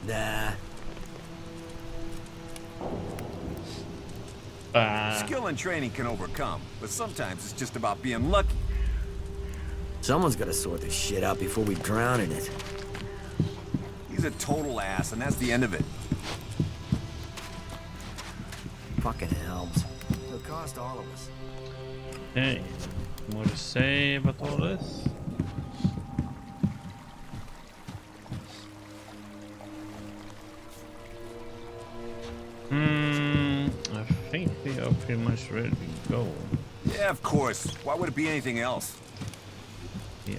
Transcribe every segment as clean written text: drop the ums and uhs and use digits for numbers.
Nah. Skill and training can overcome, but sometimes it's just about being lucky. Someone's gotta sort this shit out before we drown in it. He's a total ass, and that's the end of it. Fucking helps. It'll cost all of us. Hey, more to say about all this? I think we are pretty much ready to go. Yeah, of course. Why would it be anything else? We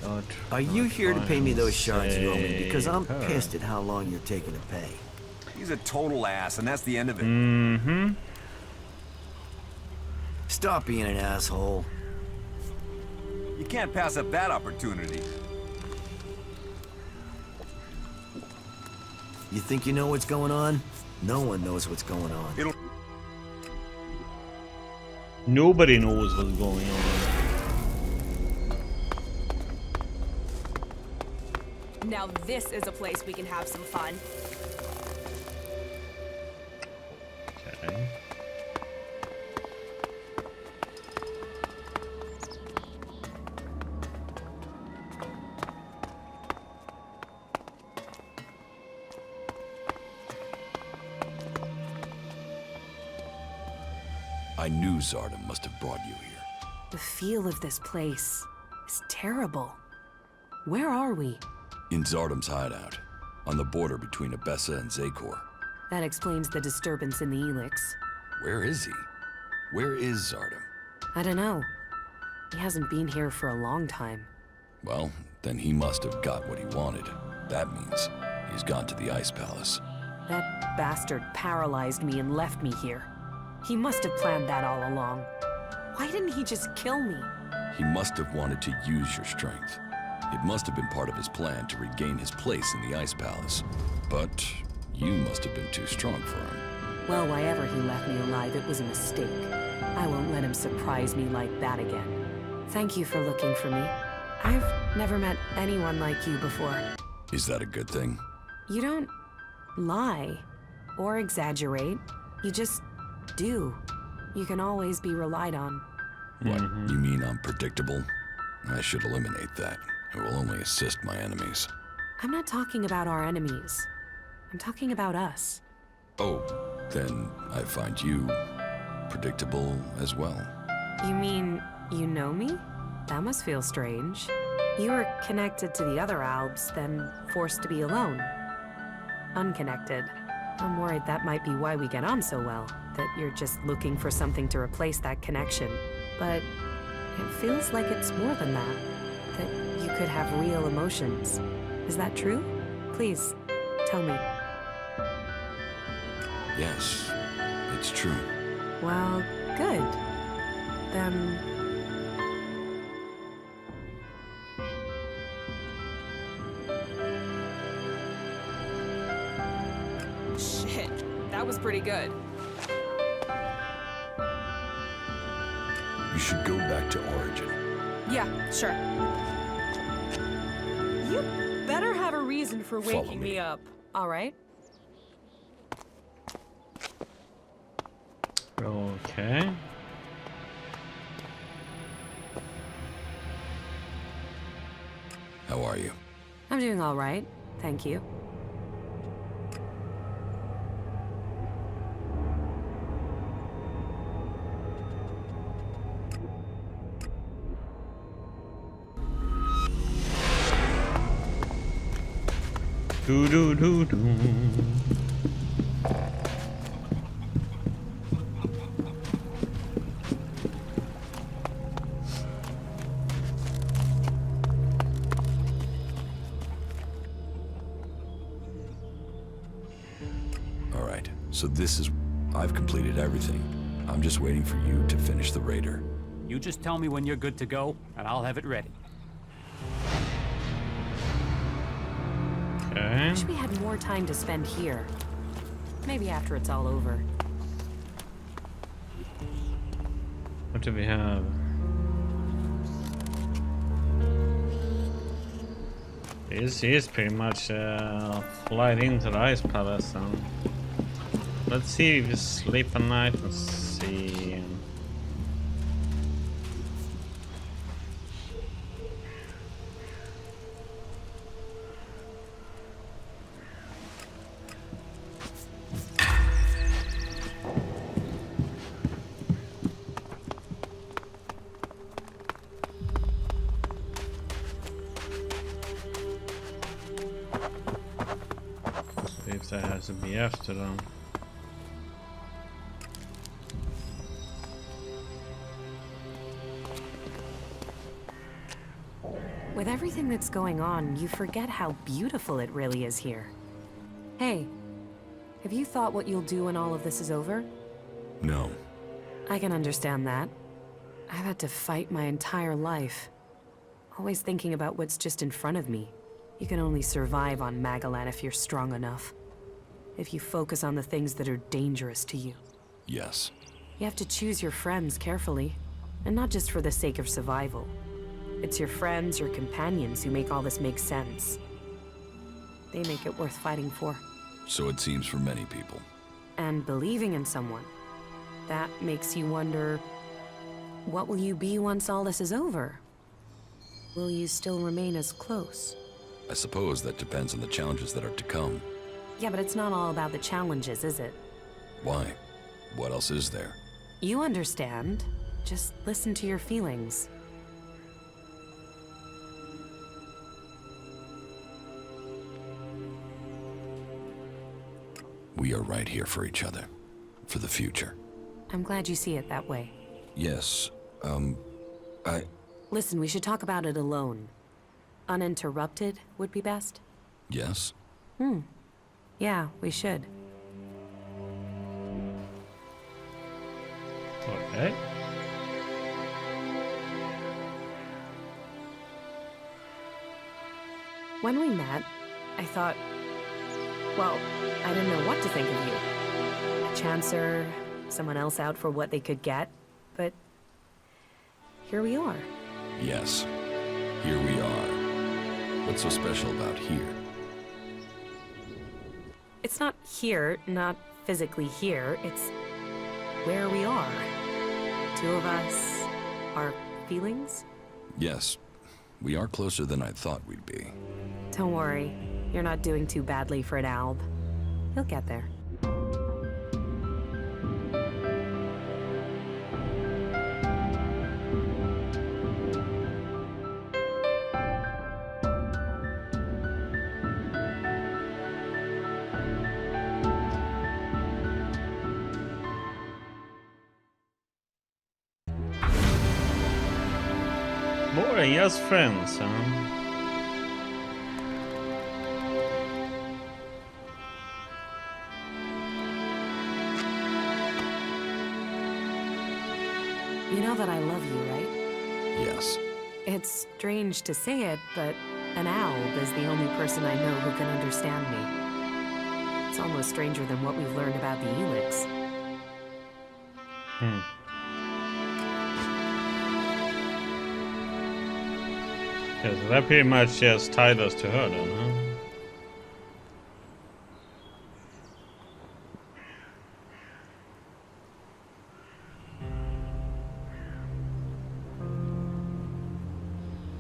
Are you here to pay me those shards you owe me? Because I'm her. pissed at how long you're taking to pay. He's a total ass, and that's the end of it. Mm-hmm. Stop being an asshole. You can't pass up that opportunity. You think you know what's going on? No one knows what's going on. It'll... Nobody knows what's going on. Now this is a place we can have some fun. Okay. I knew Zardom must have brought you here. The feel of this place is terrible. Where are we? In Zardom's hideout, on the border between Abessa and Zakor. That explains the disturbance in the ELEX. Where is he? Where is Zardom? I don't know. He hasn't been here for a long time. Well, then he must have got what he wanted. That means he's gone to the Ice Palace. That bastard paralyzed me and left me here. He must have planned that all along. Why didn't he just kill me? He must have wanted to use your strength. It must have been part of his plan to regain his place in the Ice Palace. But you must have been too strong for him. Well, why ever he left me alive, it was a mistake. I won't let him surprise me like that again. Thank you for looking for me. I've never met anyone like you before. Is that a good thing? You don't lie or exaggerate. You just do. You can always be relied on. What, you mean I'm predictable? I should eliminate that. It will only assist my enemies. I'm not talking about our enemies. I'm talking about us. Oh, then I find you predictable as well. You mean you know me? That must feel strange. You were connected to the other Albs, then forced to be alone. Unconnected. I'm worried that might be why we get on so well, that you're just looking for something to replace that connection. But it feels like it's more than that, that you could have real emotions. Is that true? Please, tell me. Yes, it's true. Well, good. Then... Shit, that was pretty good. You should go back to Origin. Yeah, sure. You better have a reason for Follow waking me. me up, all right? Okay. How are you? I'm doing all right, thank you. Do do do do. All right, so this is... I've completed everything. I'm just waiting for you to finish the Raider. You just tell me when you're good to go, and I'll have it ready. Okay. Wish we had more time to spend here. Maybe after it's all over. What do we have? He's pretty much flight into the ice palace. Let's see if you sleep at night and see. If that has to be after them. With everything that's going on, you forget how beautiful it really is here. Hey, have you thought what you'll do when all of this is over? No. I can understand that. I've had to fight my entire life. Always thinking about what's just in front of me. You can only survive on Magalan if you're strong enough. If you focus on the things that are dangerous to you. Yes. You have to choose your friends carefully. And not just for the sake of survival. It's your friends, your companions who make all this make sense. They make it worth fighting for. So it seems for many people. And believing in someone. That makes you wonder, what will you be once all this is over? Will you still remain as close? I suppose that depends on the challenges that are to come. Yeah, but it's not all about the challenges, is it? Why? What else is there? You understand. Just listen to your feelings. We are right here for each other. For the future. I'm glad you see it that way. Yes. Listen, we should talk about it alone. Uninterrupted would be best. Yes? Yeah, we should. Okay. When we met, I thought, well, I didn't know what to think of you. A chancer, someone else out for what they could get, but here we are. Yes. Here we are. What's so special about here? It's not here, not physically here, it's where we are. Two of us, our feelings? Yes. We are closer than I thought we'd be. Don't worry, you're not doing too badly for an alb. You'll get there. More than just friends, huh? You know that I love you, right? Yes. It's strange to say it, but an alb is the only person I know who can understand me. It's almost stranger than what we've learned about the ELEX. Yeah, so that pretty much just tied us to her then, huh?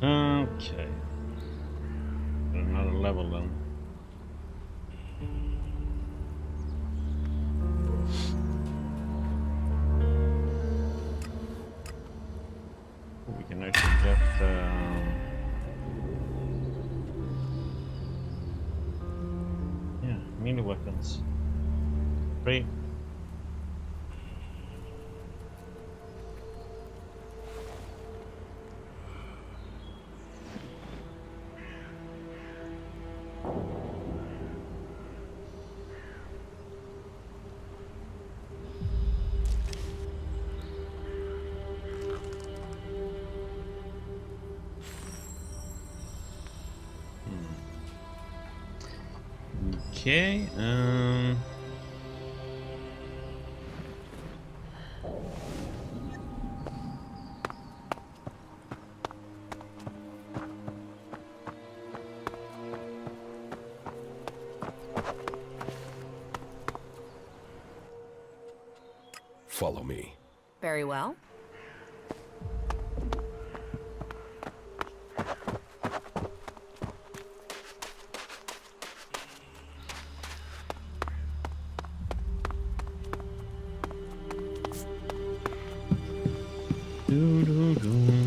Okay. Another level then. We can actually get yeah, melee weapons. 3. Okay, Follow me. Very well.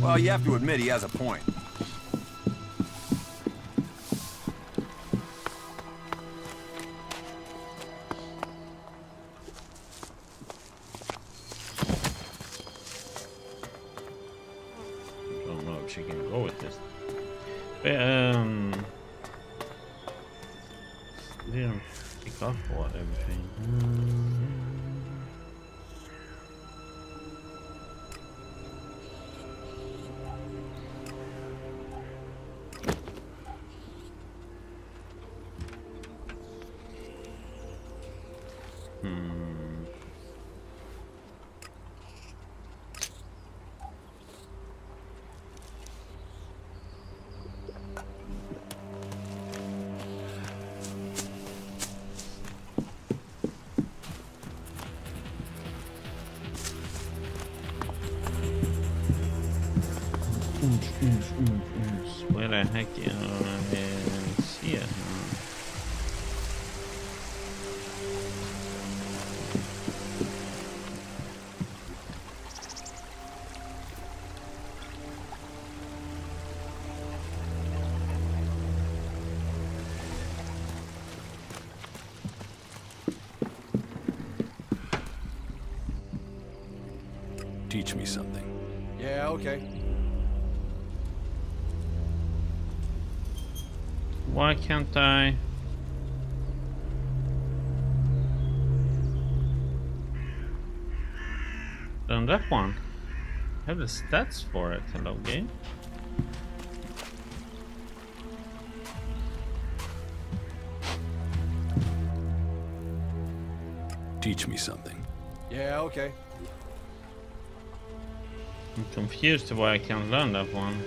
Well, you have to admit he has a point. I don't know if she can go with this. But, didn't pick up what everything. Where the heck see it? Teach me something. Yeah, okay. Why can't I? Done that one. I have the stats for it. Hello, game. Teach me something. Yeah, okay. I'm confused to why I can't learn that one.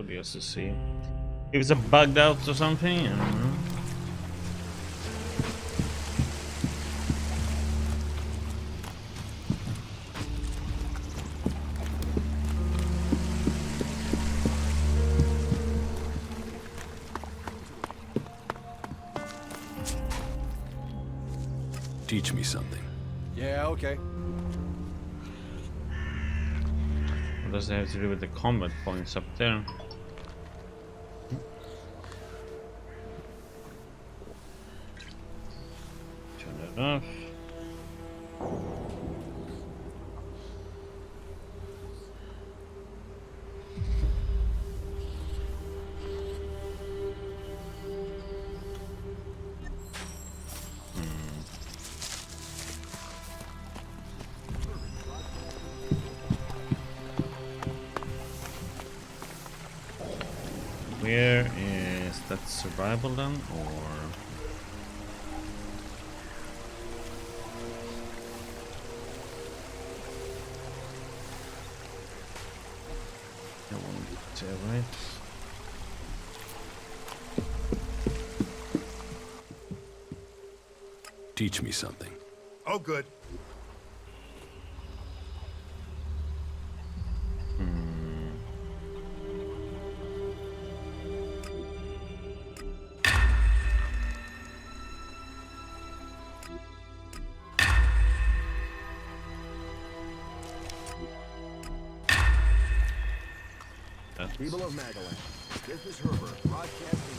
Just to see if it's a bugged out or something. I don't know. Teach me something. Yeah, okay. What does it have to do with the combat points up there? Turn it off. Where is that survival then, or? I want to right. Teach me something. Oh, good. People of Magaland, this is Herbert, broadcasting.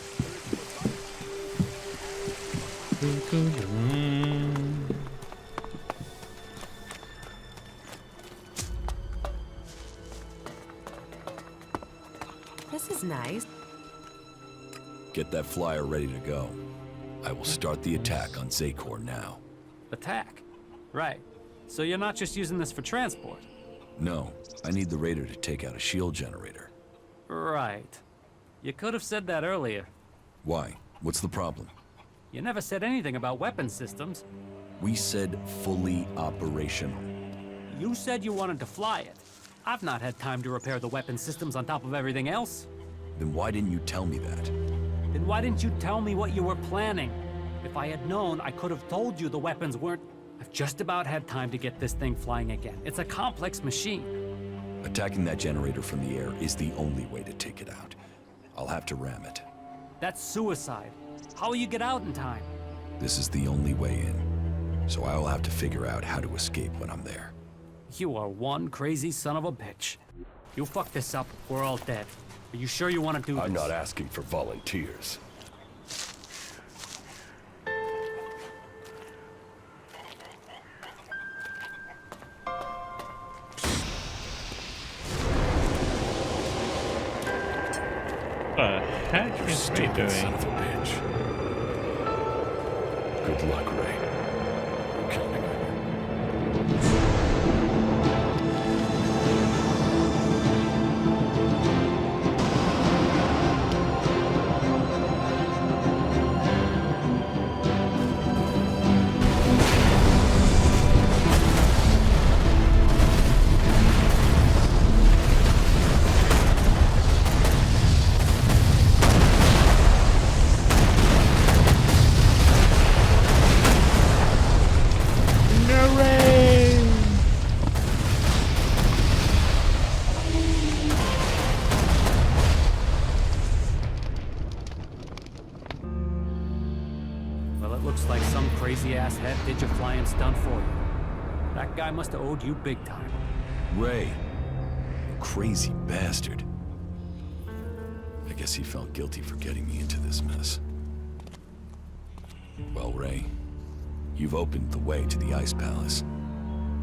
This is nice. Get that flyer ready to go. I will start the attack on Zakor now. Attack. Right. So you're not just using this for transport? No, I need the raider to take out a shield generator. Right. You could have said that earlier. Why? What's the problem? You never said anything about weapon systems. We said fully operational. You said you wanted to fly it. I've not had time to repair the weapon systems on top of everything else. Then why didn't you tell me that? Then why didn't you tell me what you were planning? If I had known, I could have told you the weapons weren't... I've just about had time to get this thing flying again. It's a complex machine. Attacking that generator from the air is the only way to take it out. I'll have to ram it. That's suicide. How will you get out in time? This is the only way in. So I will have to figure out how to escape when I'm there. You are one crazy son of a bitch. You fuck this up, we're all dead. Are you sure you want to do this? I'm not asking for volunteers. What the heck is Ray Stupid son doing? of a bitch. Good luck, Ray. I'm counting on you. Well, it looks like some crazy-ass head did your flying stunt for you. That guy must have owed you big time. Ray, you crazy bastard. I guess he felt guilty for getting me into this mess. Well, Ray, you've opened the way to the Ice Palace.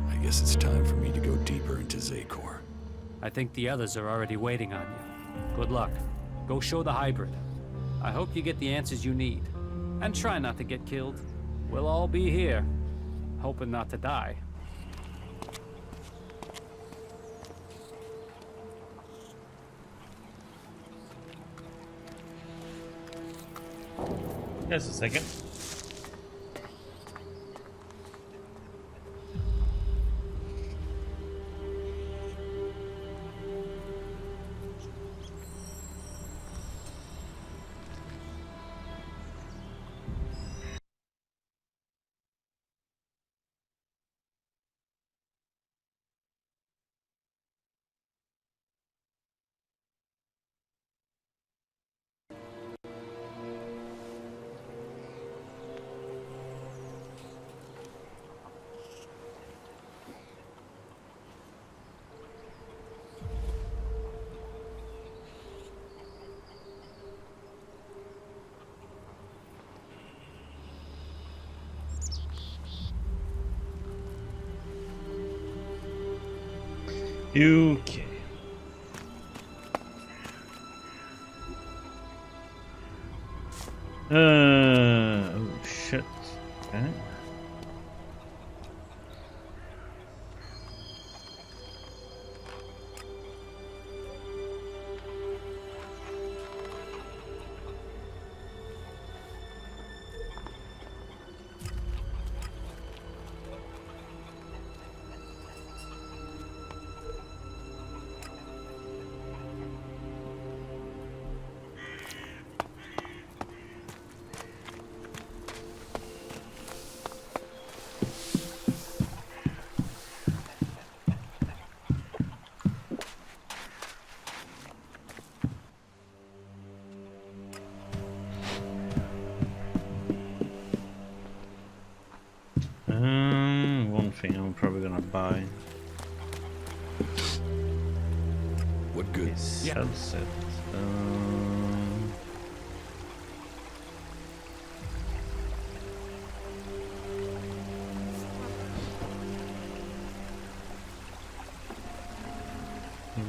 I guess it's time for me to go deeper into Zakor. I think the others are already waiting on you. Good luck. Go show the hybrid. I hope you get the answers you need. And try not to get killed. We'll all be here, hoping not to die. Just a second. Okay. Oh shit. Okay. One thing I'm probably gonna buy What good? is Yeah. headset.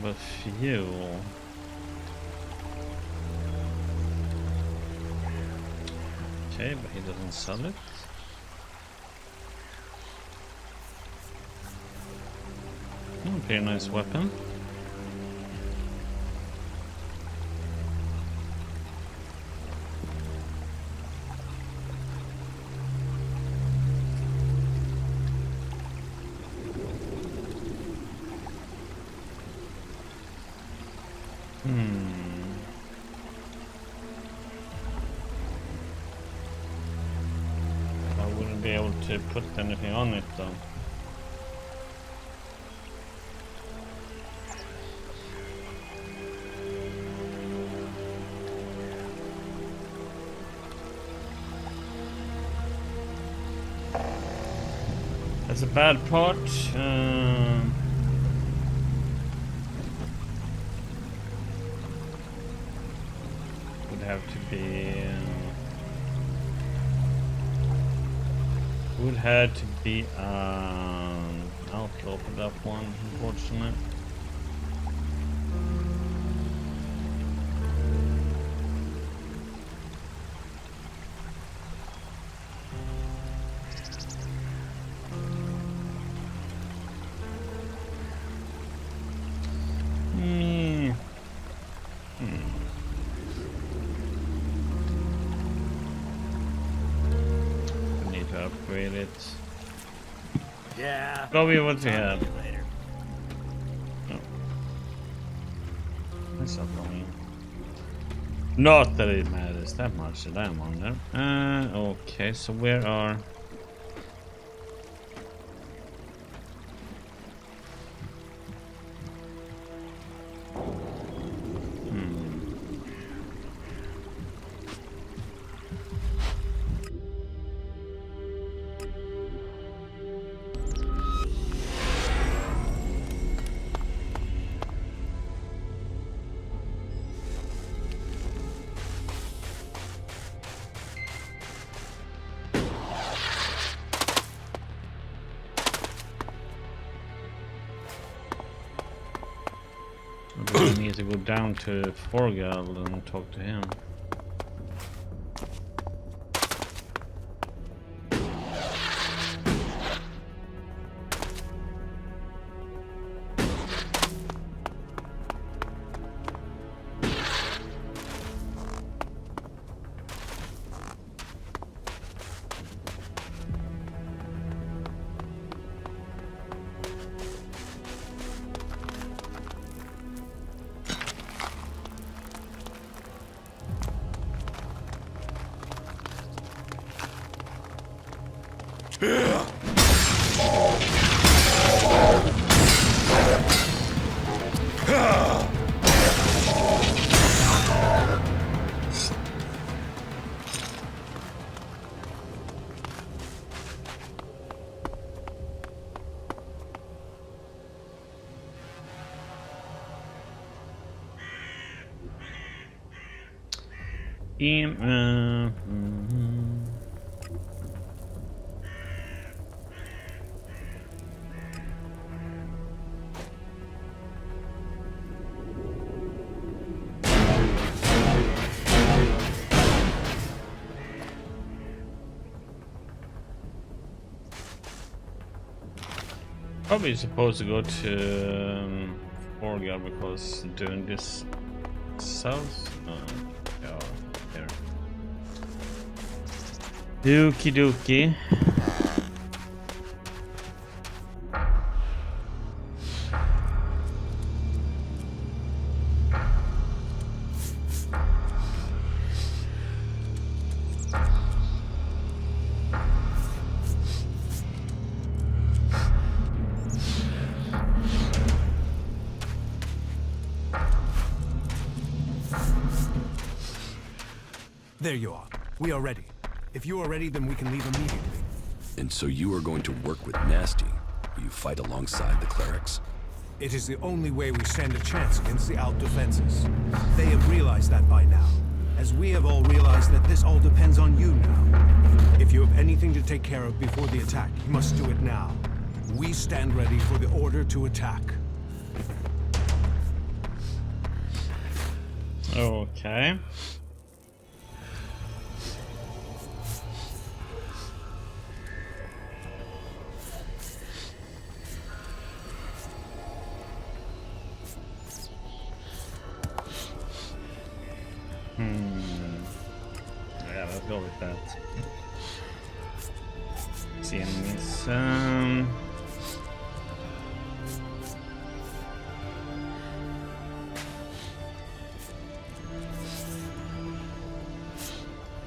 But fuel. Okay, but he doesn't sell it. Pretty nice weapon. I wouldn't be able to put anything on it though. That's a bad part. Would have to be. Would have to be outlaw for that one, unfortunately. Upgrade it. Yeah. Go with what we have. Later. No. That's not going. Not that it matters that much that I'm on there. Okay, so where are... I need to go down to Forgal and talk to him. Probably supposed to go to Forgal because doing this south. Yeah, there. Dookie dookie. There you are. We are ready. If you are ready, then we can leave immediately. And so you are going to work with Nasty? Will you fight alongside the clerics? It is the only way we stand a chance against the Alp defenses. They have realized that by now, as we have all realized that this all depends on you now. If you have anything to take care of before the attack, you must do it now. We stand ready for the order to attack. Okay. go with that. See enemies.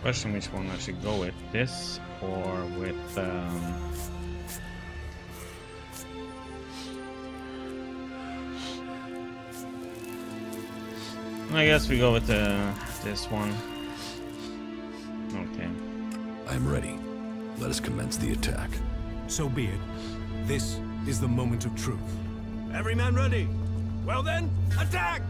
Question which one I should go with, this or with I guess we go with this one. Okay. I am ready. Let us commence the attack. So be it. This is the moment of truth. Every man ready? Well then, attack!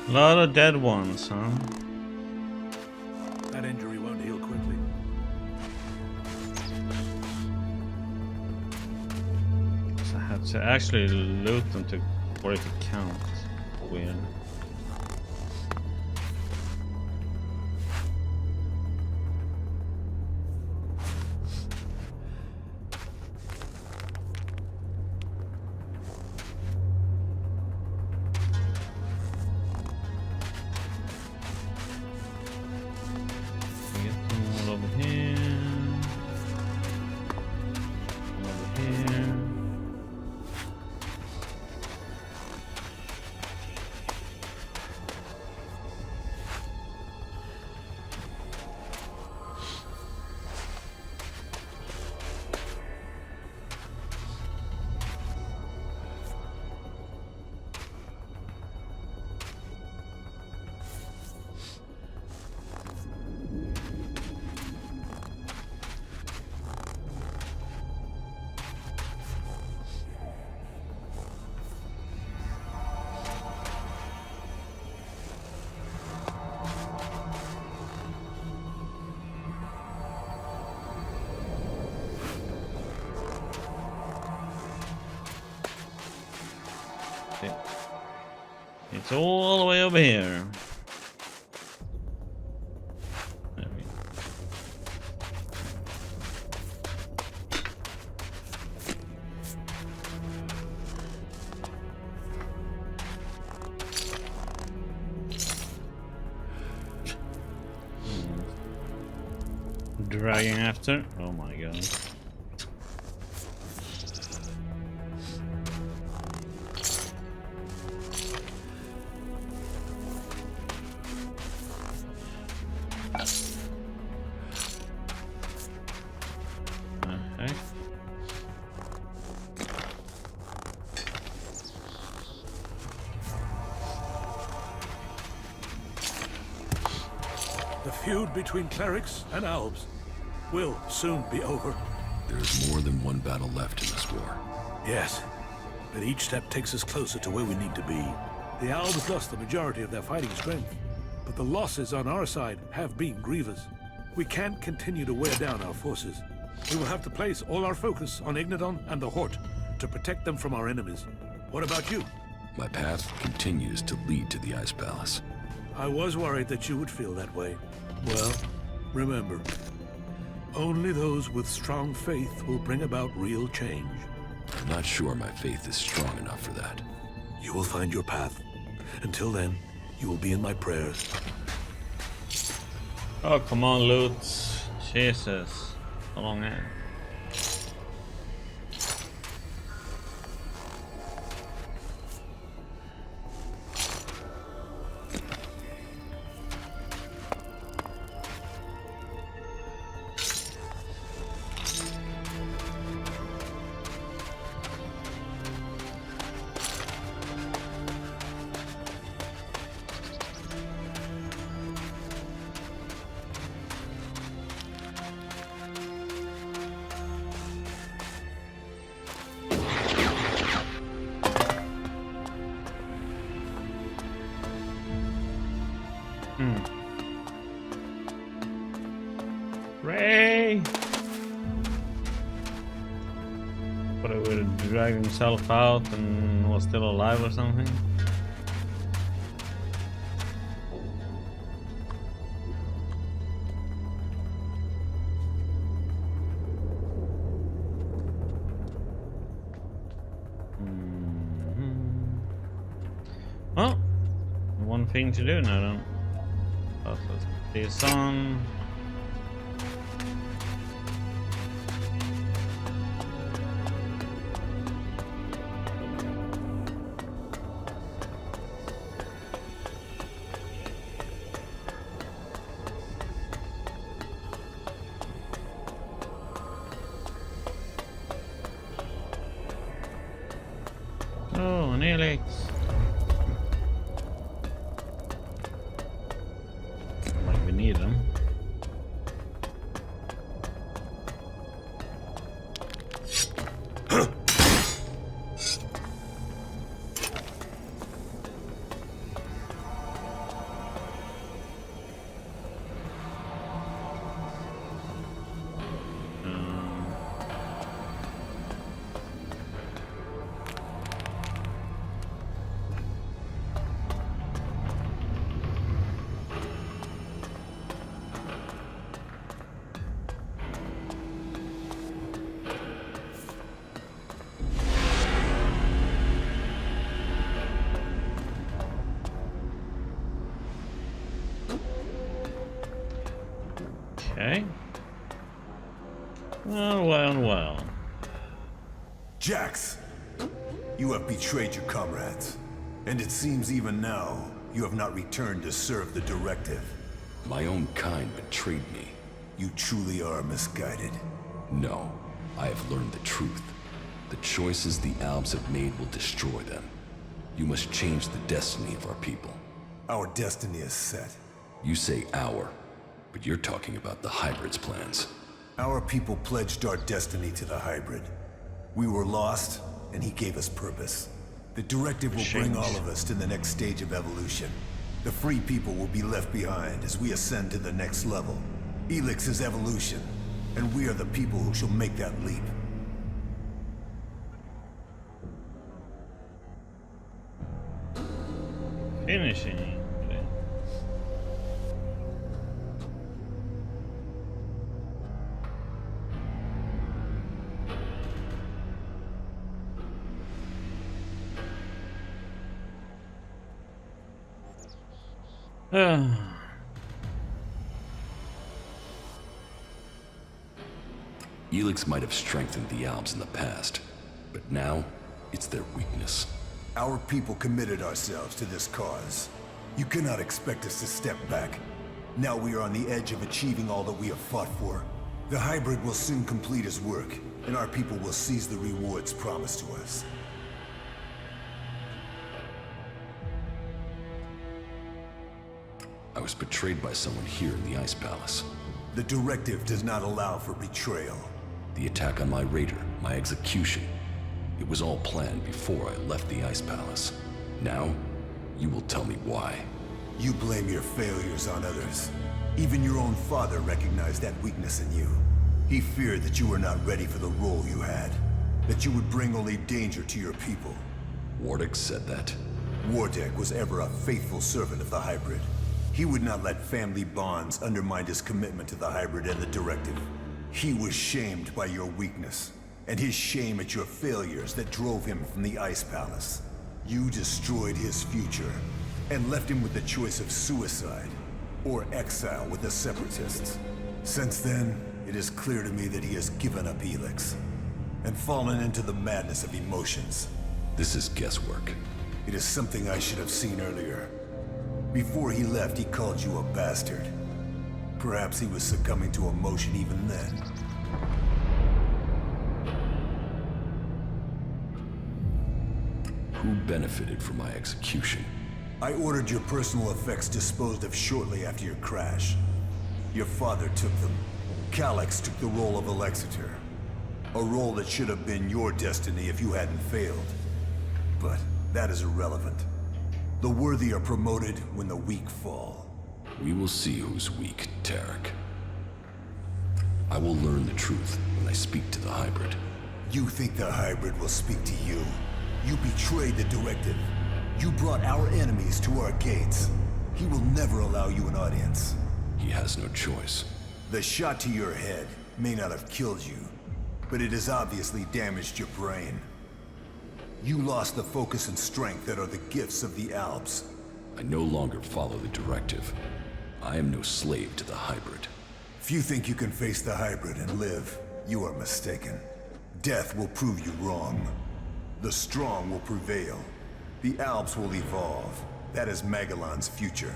a lot of dead ones, huh? That injury won't heal quickly. So I have to actually loot them for it to count. Weird. It's all the way over here. There we go. Dragging after. Oh my god. The feud between clerics and elves will soon be over. There's more than one battle left in this war. Yes, but each step takes us closer to where we need to be. The elves lost the majority of their fighting strength, but the losses on our side have been grievous. We can't continue to wear down our forces. We will have to place all our focus on Ignadon and the Hort to protect them from our enemies. What about you? My path continues to lead to the Ice Palace. I was worried that you would feel that way. Well, remember, only those with strong faith will bring about real change. I'm not sure my faith is strong enough for that. You will find your path. Until then, you will be in my prayers. Oh, come on, loot. Jesus. How long är det? Ray! But he would have dragged himself out and was still alive or something. Well, one thing to do now then. But let's put this on. Oh, an ELEX. Like we need them. Okay. Well. Jax, you have betrayed your comrades. And it seems even now, you have not returned to serve the directive. My own kind betrayed me. You truly are misguided. No, I have learned the truth. The choices the Albs have made will destroy them. You must change the destiny of our people. Our destiny is set. You say our, but you're talking about the Hybrid's plans. Our people pledged our destiny to the Hybrid. We were lost, and he gave us purpose. The directive will bring all of us to the next stage of evolution. The free people will be left behind as we ascend to the next level. ELEX is evolution, and we are the people who shall make that leap. Finishing. ELEX might have strengthened the Albs in the past, but now it's their weakness. Our people committed ourselves to this cause. You cannot expect us to step back. Now we are on the edge of achieving all that we have fought for. The Hybrid will soon complete his work, and our people will seize the rewards promised to us. I was betrayed by someone here in the Ice Palace. The directive does not allow for betrayal. The attack on my raider, my execution. It was all planned before I left the Ice Palace. Now, you will tell me why. You blame your failures on others. Even your own father recognized that weakness in you. He feared that you were not ready for the role you had, that you would bring only danger to your people. Wardick said that. Wardick was ever a faithful servant of the hybrid. He would not let family bonds undermine his commitment to the hybrid and the directive. He was shamed by your weakness, and his shame at your failures that drove him from the Ice Palace. You destroyed his future, and left him with the choice of suicide, or exile with the Separatists. Since then, it is clear to me that he has given up ELEX, and fallen into the madness of emotions. This is guesswork. It is something I should have seen earlier. Before he left, he called you a bastard. Perhaps he was succumbing to emotion even then. Who benefited from my execution? I ordered your personal effects disposed of shortly after your crash. Your father took them. Calyx took the role of Alexitor. A role that should have been your destiny if you hadn't failed. But that is irrelevant. The worthy are promoted when the weak fall. We will see who's weak, Tarek. I will learn the truth when I speak to the hybrid. You think the hybrid will speak to you? You betrayed the directive. You brought our enemies to our gates. He will never allow you an audience. He has no choice. The shot to your head may not have killed you, but it has obviously damaged your brain. You lost the focus and strength that are the gifts of the Alps. I no longer follow the directive. I am no slave to the hybrid. If you think you can face the hybrid and live, you are mistaken. Death will prove you wrong. The strong will prevail. The Alps will evolve. That is Magellan's future.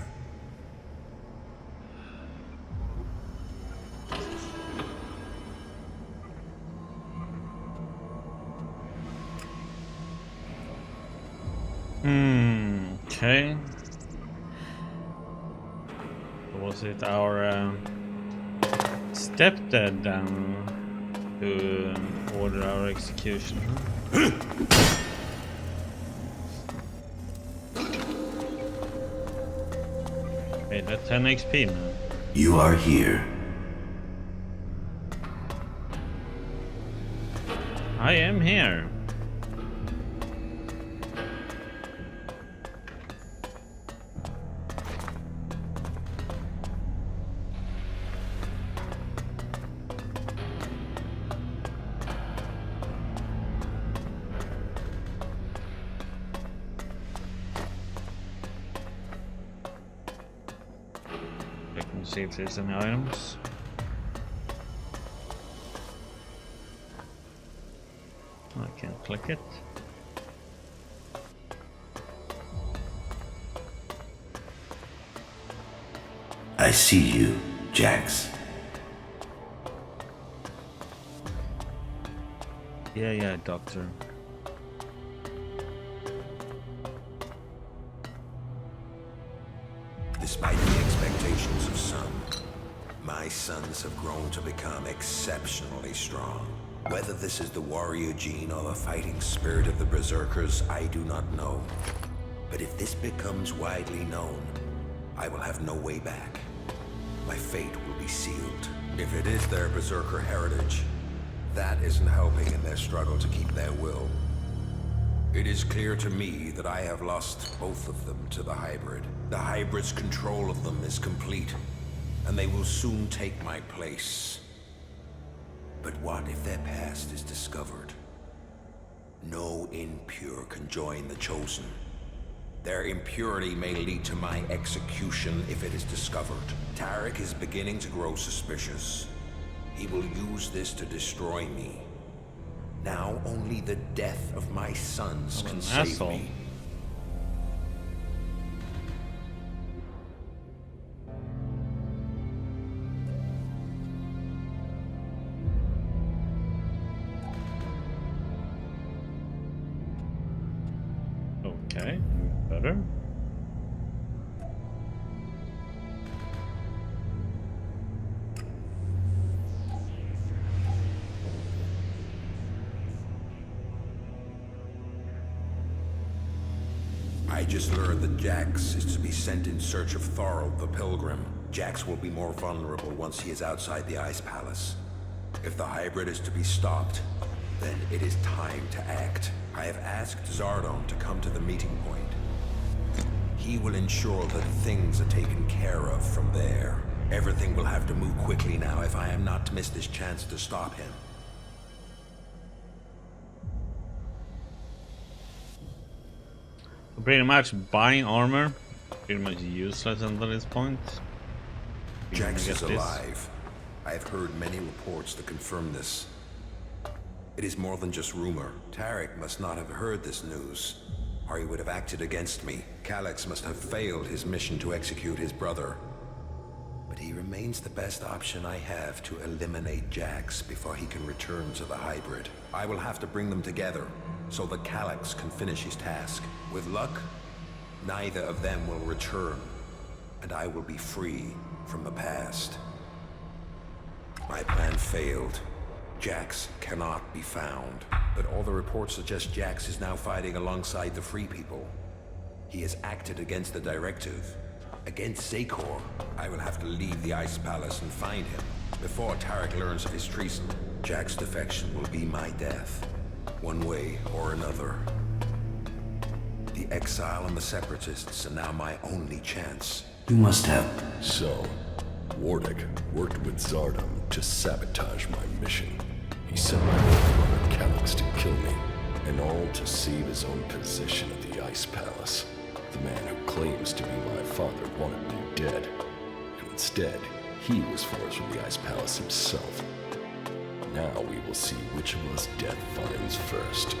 Okay. Was it our stepdad then who ordered our execution? Wait, at 10 XP now. You are here. I am here. See if there's any items. I can't click it. I see you, Jax. Yeah, Doctor. Despite the expectations of some, my sons have grown to become exceptionally strong. Whether this is the warrior gene or the fighting spirit of the Berserkers, I do not know. But if this becomes widely known, I will have no way back. My fate will be sealed. If it is their Berserker heritage, that isn't helping in their struggle to keep their will. It is clear to me that I have lost both of them to the hybrid. The hybrid's control of them is complete, and they will soon take my place. But what if their past is discovered? No impure can join the Chosen. Their impurity may lead to my execution if it is discovered. Tarek is beginning to grow suspicious. He will use this to destroy me. Now only the death of my sons can save me. Okay, better. I just learned that Jax is to be sent in search of Thorald the Pilgrim. Jax will be more vulnerable once he is outside the Ice Palace. If the hybrid is to be stopped, then it is time to act. I have asked Zardon to come to the meeting point. He will ensure that things are taken care of from there. Everything will have to move quickly now if I am not to miss this chance to stop him. Pretty much buying armor, pretty much useless until this point. Jax is alive. I have heard many reports that confirm this. It is more than just rumor. Tarek must not have heard this news, or he would have acted against me. Calyx must have failed his mission to execute his brother. But he remains the best option I have to eliminate Jax before he can return to the hybrid. I will have to bring them together, so that Calyx can finish his task. With luck, neither of them will return, and I will be free from the past. My plan failed. Jax cannot be found, but all the reports suggest Jax is now fighting alongside the Free People. He has acted against the directive, against Zakor. I will have to leave the Ice Palace and find him before Tarek learns of his treason. Jax's defection will be my death, one way or another. The exile and the separatists are now my only chance. You must have... So, Wardick worked with Zardon to sabotage my mission. He sent my old brother Calyx to kill me, and all to save his own position at the Ice Palace. The man who claims to be my father wanted me dead, and instead, he was forced from the Ice Palace himself. Now we will see which of us death finds first.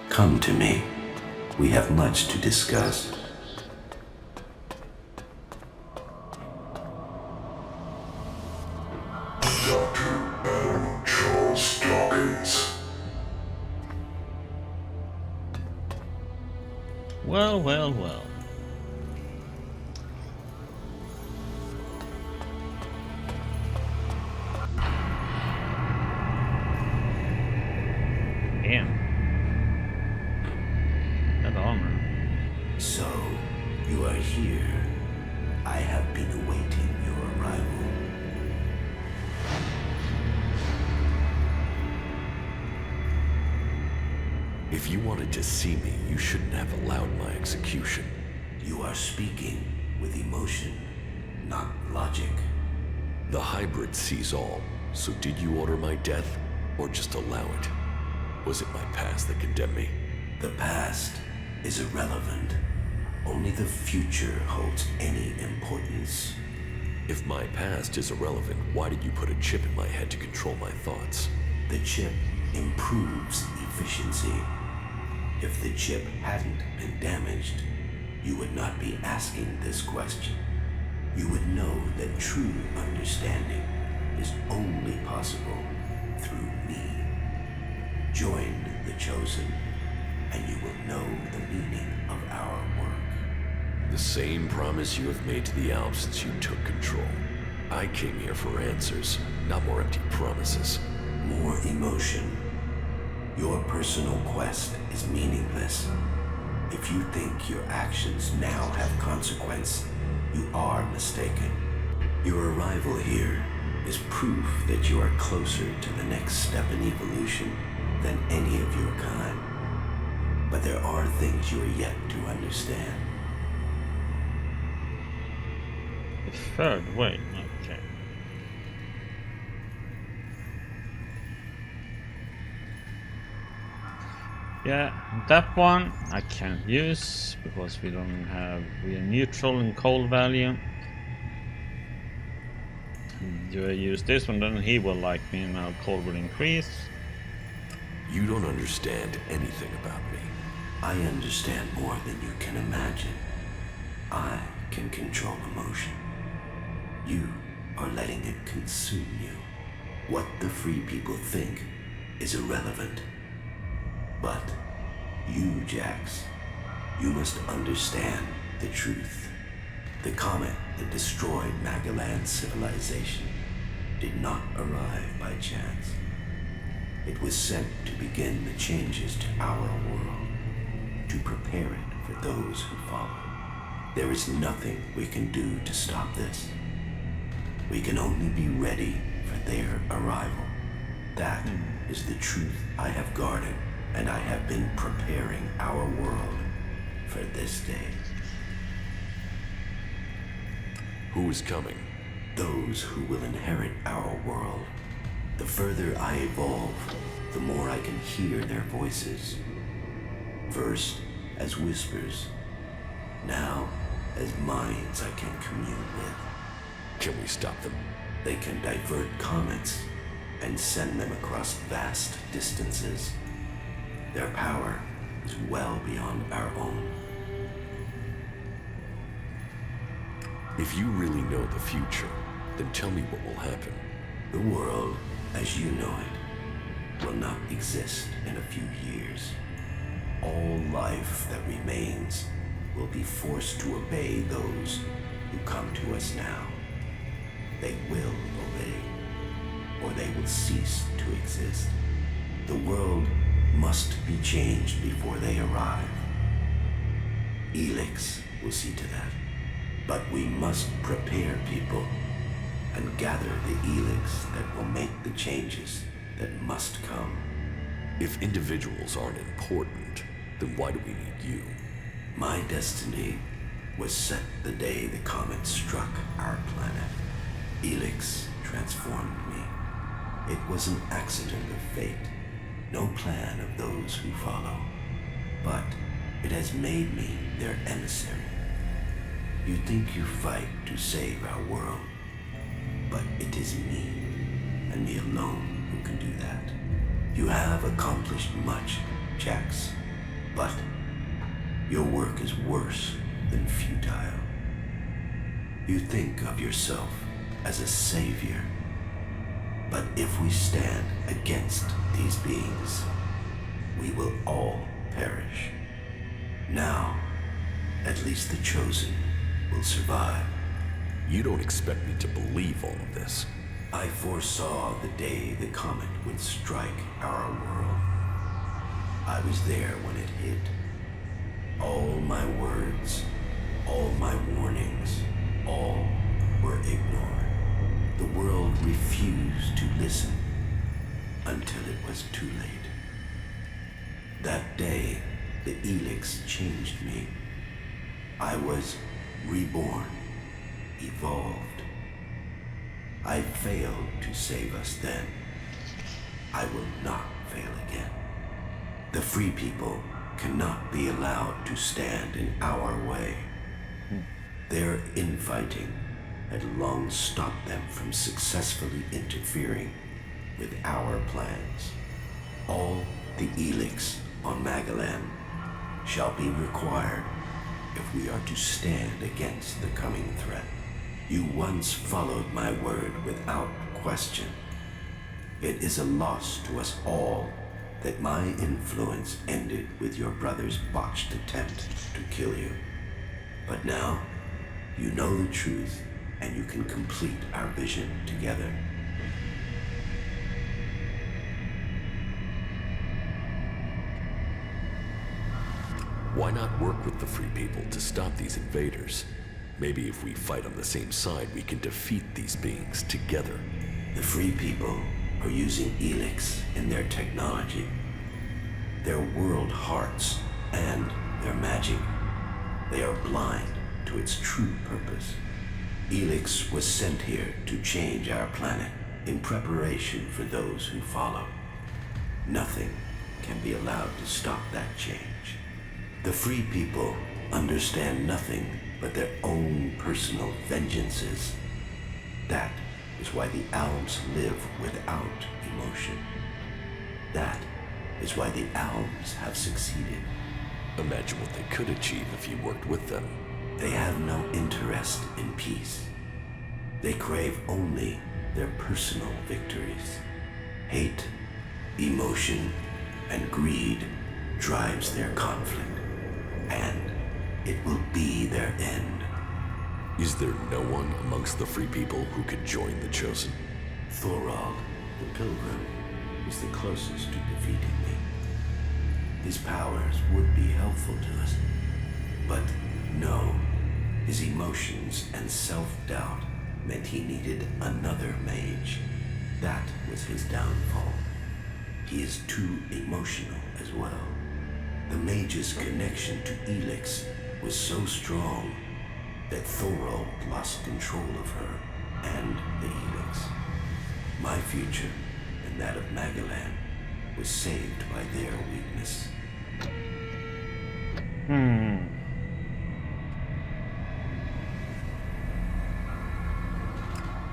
Come to me. We have much to discuss. Well, well, well. Damn. That armor. So, you are here. I have been awaiting your arrival. If you wanted to see me, you shouldn't have allowed my execution. You are speaking with emotion, not logic. The hybrid sees all, so did you order my death, or just allow it? Was it my past that condemned me? The past is irrelevant. Only the future holds any importance. If my past is irrelevant, why did you put a chip in my head to control my thoughts? The chip improves efficiency. If the chip hadn't been damaged, you would not be asking this question. You would know that true understanding is only possible through me. Join the Chosen, and you will know the meaning of our work. The same promise you have made to the Alps since you took control. I came here for answers, not more empty promises. More emotion. Your personal quest is meaningless. If you think your actions now have consequence, you are mistaken. Your arrival here is proof that you are closer to the next step in evolution than any of your kind. But there are things you are yet to understand. The third way, okay. Yeah, that one I can't use because we are neutral in cold value. Do I use this one, then he will like me, now cold will increase. You don't understand anything about me. I understand more than you can imagine. I can control emotion. You are letting it consume you. What the Free People think is irrelevant. But you, Jax, you must understand the truth. The comet that destroyed Magellan's civilization did not arrive by chance. It was sent to begin the changes to our world, to prepare it for those who follow. There is nothing we can do to stop this. We can only be ready for their arrival. That is the truth I have guarded, and I have been preparing our world for this day. Who is coming? Those who will inherit our world. The further I evolve, the more I can hear their voices. First as whispers, now as minds I can commune with. Can we stop them? They can divert comets and send them across vast distances. Their power is well beyond our own. If you really know the future, then tell me what will happen. The world, as you know it, will not exist in a few years. All life that remains will be forced to obey those who come to us now. They will obey, or they will cease to exist. The world must be changed before they arrive. ELEX will see to that. But we must prepare people and gather the ELEX that will make the changes that must come. If individuals aren't important, then why do we need you? My destiny was set the day the comet struck our planet. ELEX transformed me. It was an accident of fate, no plan of those who follow. But it has made me their emissary. You think you fight to save our world, but it is me, and me alone, who can do that. You have accomplished much, Jax, but your work is worse than futile. You think of yourself as a savior, but if we stand against these beings, we will all perish. Now, at least the chosen will survive. You don't expect me to believe all of this. I foresaw the day the comet would strike our world. I was there when it hit. All my words, all my warnings, all were ignored. The world refused to listen until it was too late. That day, the ELEX changed me. I was reborn, evolved. I failed to save us then. I will not fail again. The free people cannot be allowed to stand in our way. Their infighting had long stopped them from successfully interfering with our plans. All the ELEX on Magalan shall be required if we are to stand against the coming threat. You once followed my word without question. It is a loss to us all that my influence ended with your brother's botched attempt to kill you. But now, you know the truth, and you can complete our vision together. Why not work with the free people to stop these invaders? Maybe if we fight on the same side, we can defeat these beings together. The free people are using ELEX in their technology, their world hearts, and their magic. They are blind to its true purpose. ELEX was sent here to change our planet in preparation for those who follow. Nothing can be allowed to stop that change. The free people understand nothing but their own personal vengeances. That is why the Albs live without emotion. That is why the Albs have succeeded. Imagine what they could achieve if you worked with them. They have no interest in peace. They crave only their personal victories. Hate, emotion, and greed drives their conflict. And it will be their end. Is there no one amongst the free people who could join the Chosen? Thorald, the Pilgrim. is the closest to defeating me. His powers would be helpful to us, but no, his emotions and self-doubt meant he needed another mage. That was his downfall. He is too emotional as well. The mage's connection to ELEX was so strong that Thorold lost control of her and the ELEX. My future and that of Magellan was saved by their weakness.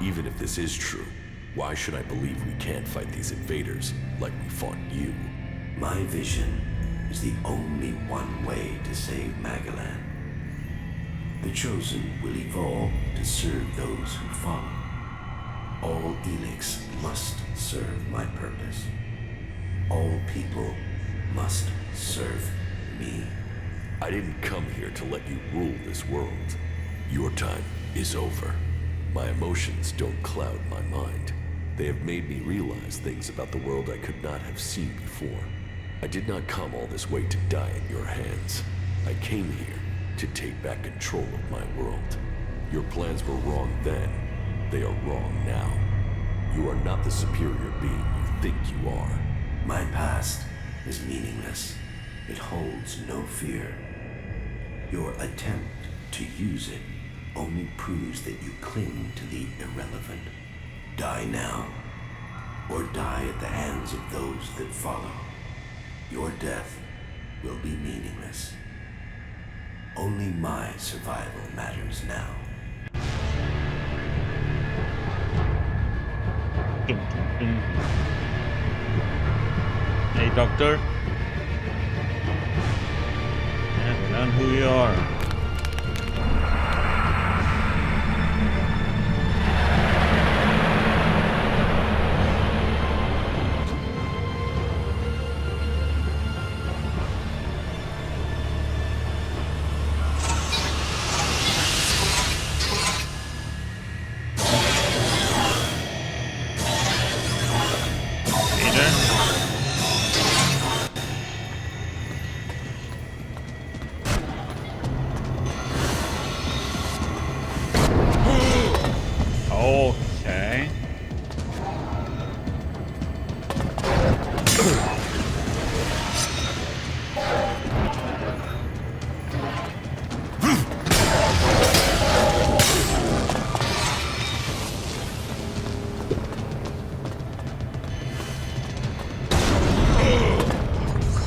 Even if this is true, why should I believe we can't fight these invaders like we fought you? My vision is the only one way to save Magellan. The Chosen will evolve to serve those who follow. All ELEX must serve my purpose. All people must serve me. I didn't come here to let you rule this world. Your time is over. My emotions don't cloud my mind. They have made me realize things about the world I could not have seen before. I did not come all this way to die in your hands. I came here to take back control of my world. Your plans were wrong then. They are wrong now. You are not the superior being you think you are. My past is meaningless. It holds no fear. Your attempt to use it only proves that you cling to the irrelevant. Die now, or die at the hands of those that follow. Your death will be meaningless. Only my survival matters now. Hey, Doctor. Yeah, we learn who you are. Okay.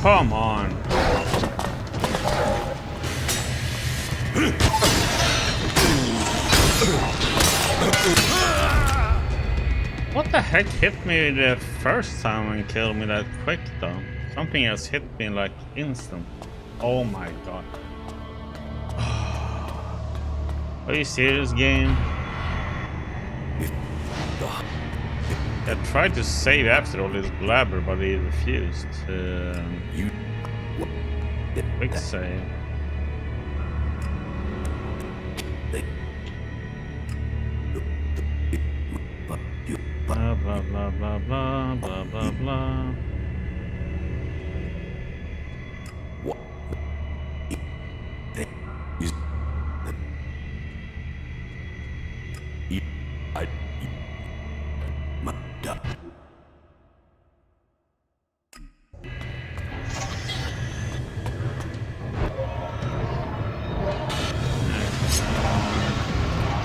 Come on. What the heck hit me the first time and killed me that quick though? Something else hit me like instant. Oh my god. Are you serious, game? I tried to save after all this blabber, but he refused. Quick save. Blah blah blah blah blah blah blah blah.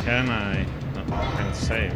Can I? No, I can't save.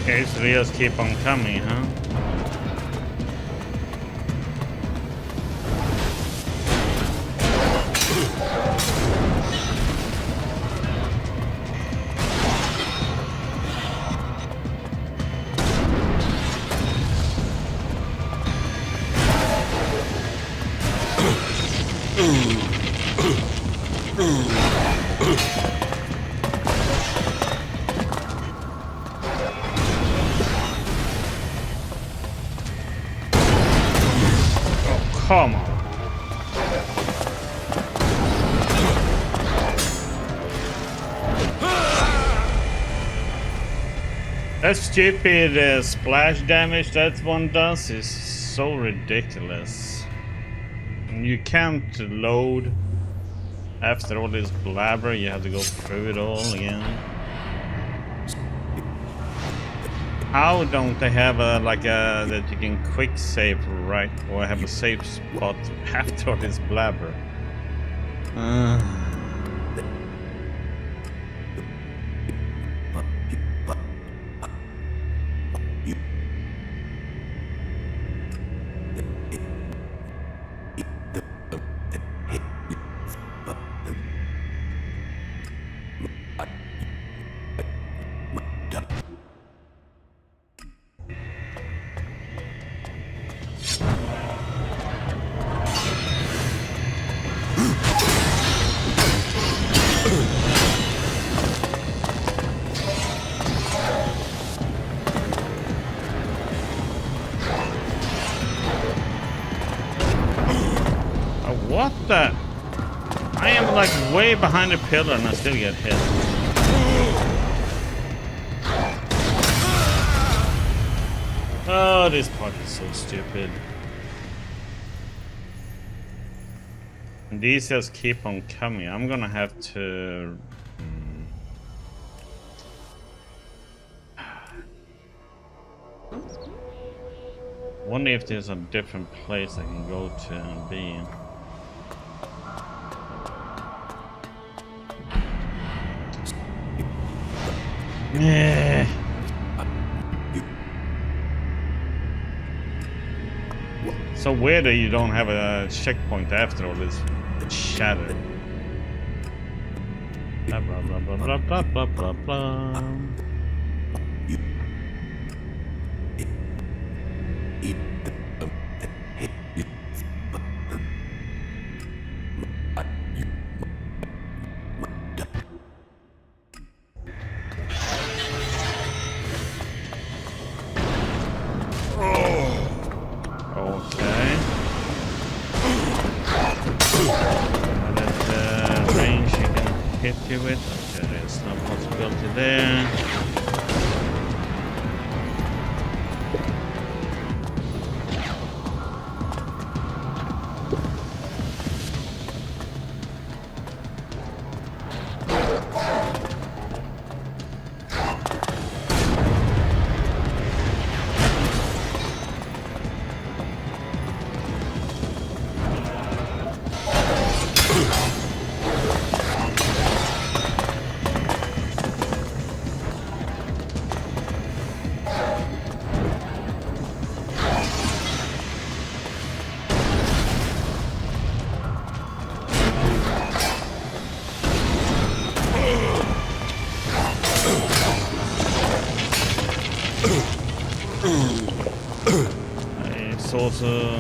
Okay, so they just keep on coming, huh? Come on. That stupid splash damage that one does is so ridiculous. You can't load after all this blabber, you have to go through it all again. How don't they have a that you can quick save right, or have a safe spot after this blabber? What the? I am like way behind the pillar and I still get hit. Oh, this part is so stupid. And these just keep on coming. I'm gonna have to... Wonder if there's a different place I can go to and be in. Yeah. So weird that you don't have a checkpoint after all this shatter. Blah blah blah blah blah blah blah blah blah. It's also...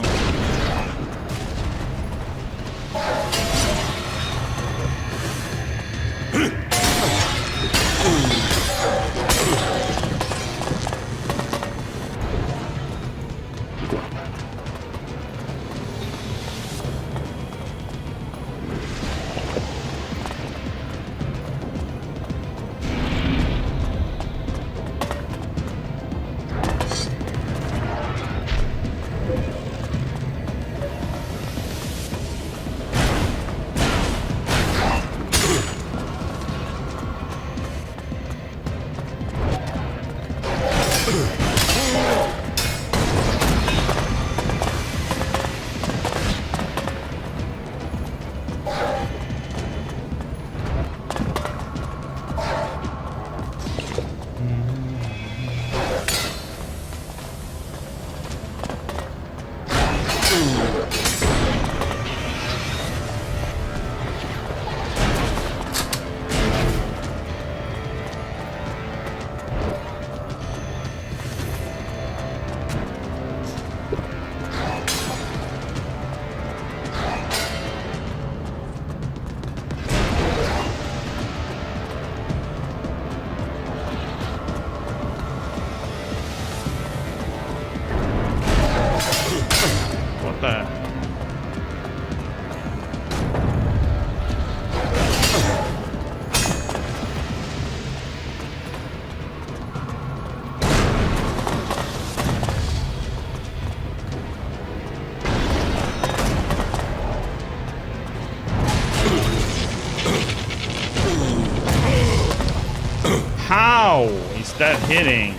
How is that hitting?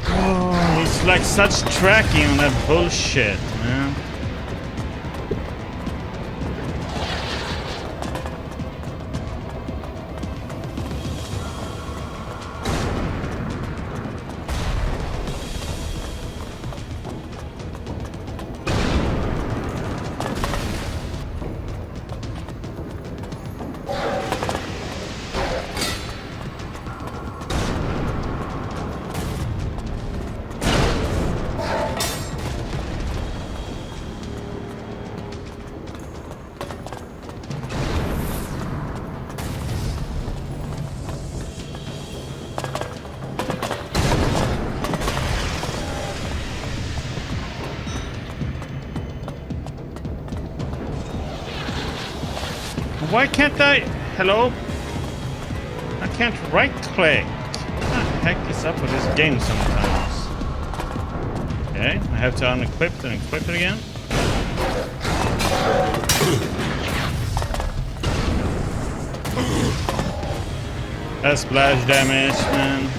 Oh, it's like such tracking on that bullshit, man. Why can't I? Hello? I can't right click. What the heck is up with this game sometimes? Okay, I have to unequip it and equip it again. That's splash damage, man.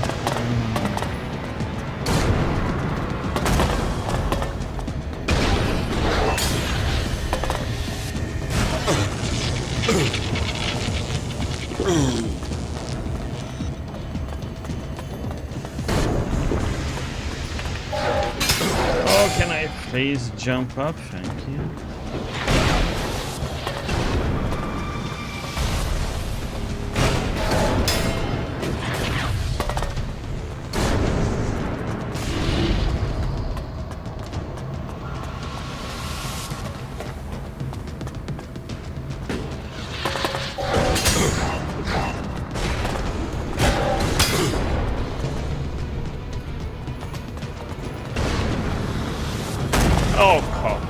Oh, can I please jump up? Thank you. Oh, God.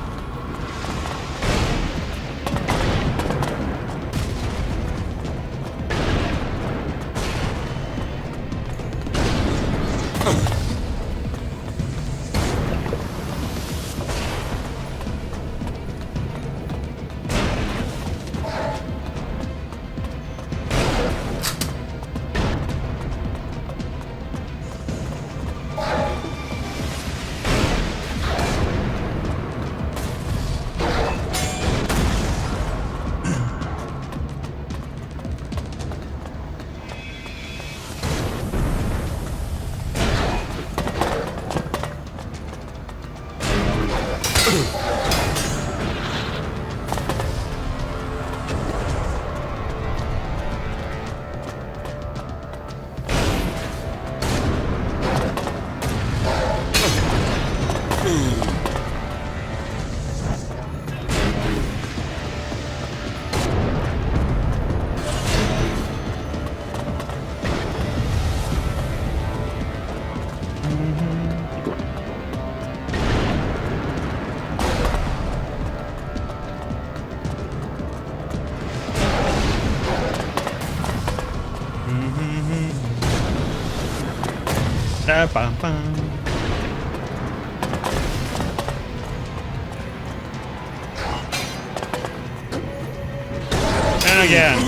And again,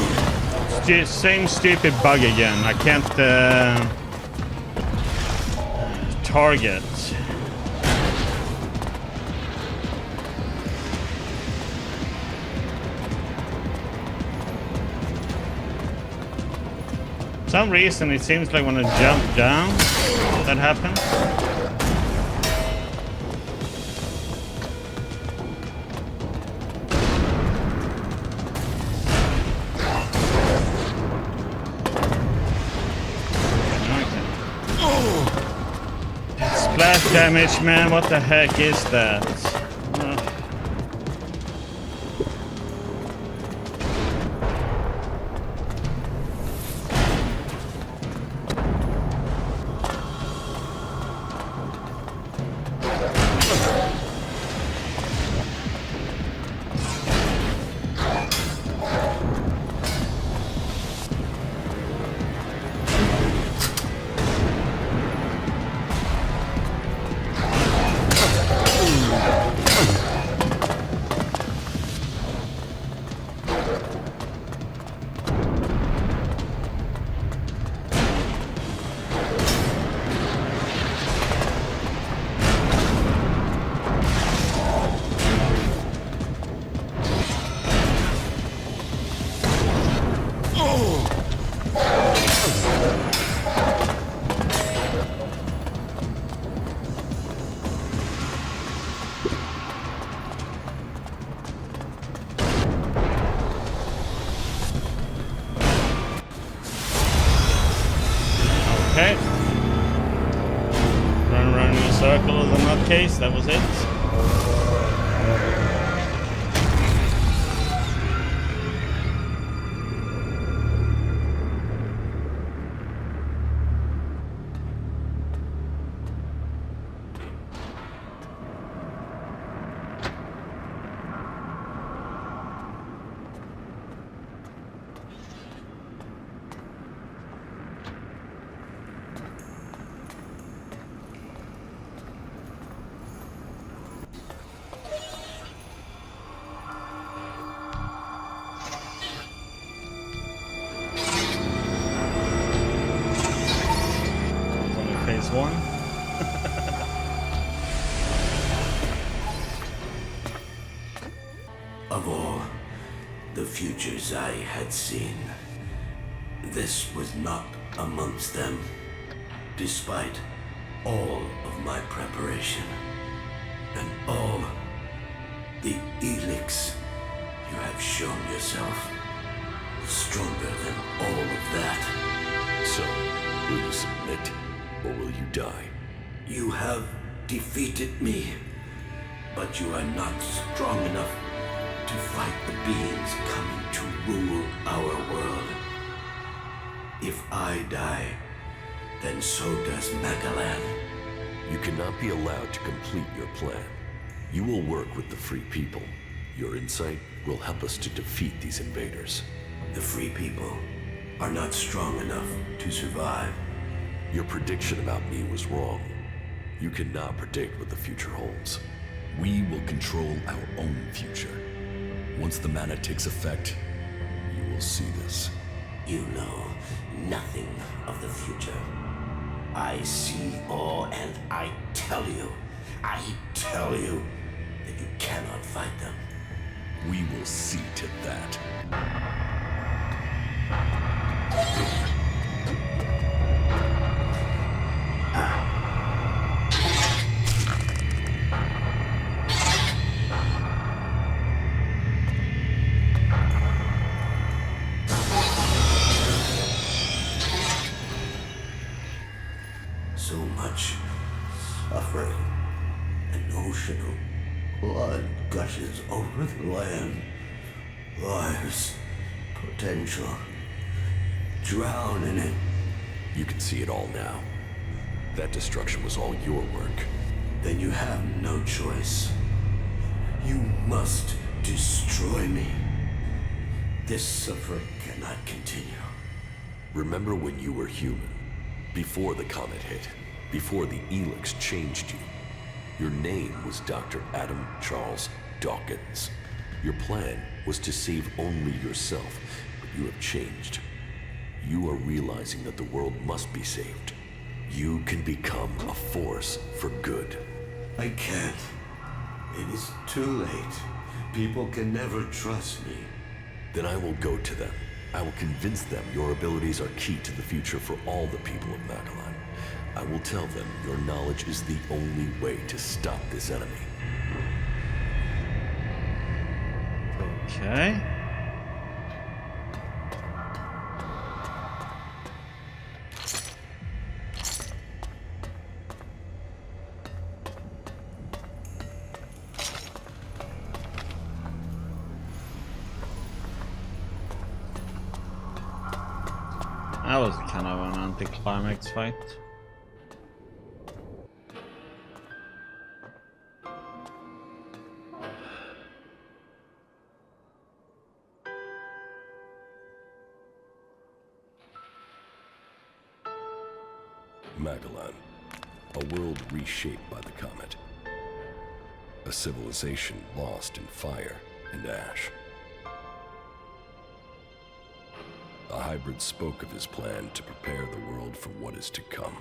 same stupid bug again. I can't target. For some reason, it seems like when I jump down, that happens. Splash damage, man. What the heck is that? case, that was it. Phase 1. Of all the futures I had seen, this was not amongst them, despite all of my preparation and all the ELEX you have shown yourself. Stronger than all of that. So, will you submit, or will you die? You have defeated me, but you are not strong enough to fight the beings coming to rule our world. If I die, then so does Magalan. You cannot be allowed to complete your plan. You will work with the Free People. Your insight will help us to defeat these invaders. The Free People are not strong enough to survive. Your prediction about me was wrong. You cannot predict what the future holds. We will control our own future. Once the mana takes effect, you will see this. You know nothing of the future. I see all, and I tell you that you cannot fight them. We will see to that. So much suffering. An ocean of blood gushes over the land. Lives, potential. Drown in it. You can see it all now. That destruction was all your work. Then you have no choice. You must destroy me. This suffering cannot continue. Remember when you were human? Before the comet hit, before the ELEX changed you. Your name was Dr. Adam Charles Dawkins. Your plan was to save only yourself, but you have changed. You are realizing that the world must be saved. You can become a force for good. I can't. It is too late. People can never trust me. Then I will go to them. I will convince them your abilities are key to the future for all the people of Magalan. I will tell them your knowledge is the only way to stop this enemy. Okay. That was kind of an anticlimax fight. Magalan, a world reshaped by the comet. A civilization lost in fire and ash. The hybrid spoke of his plan to prepare the world for what is to come.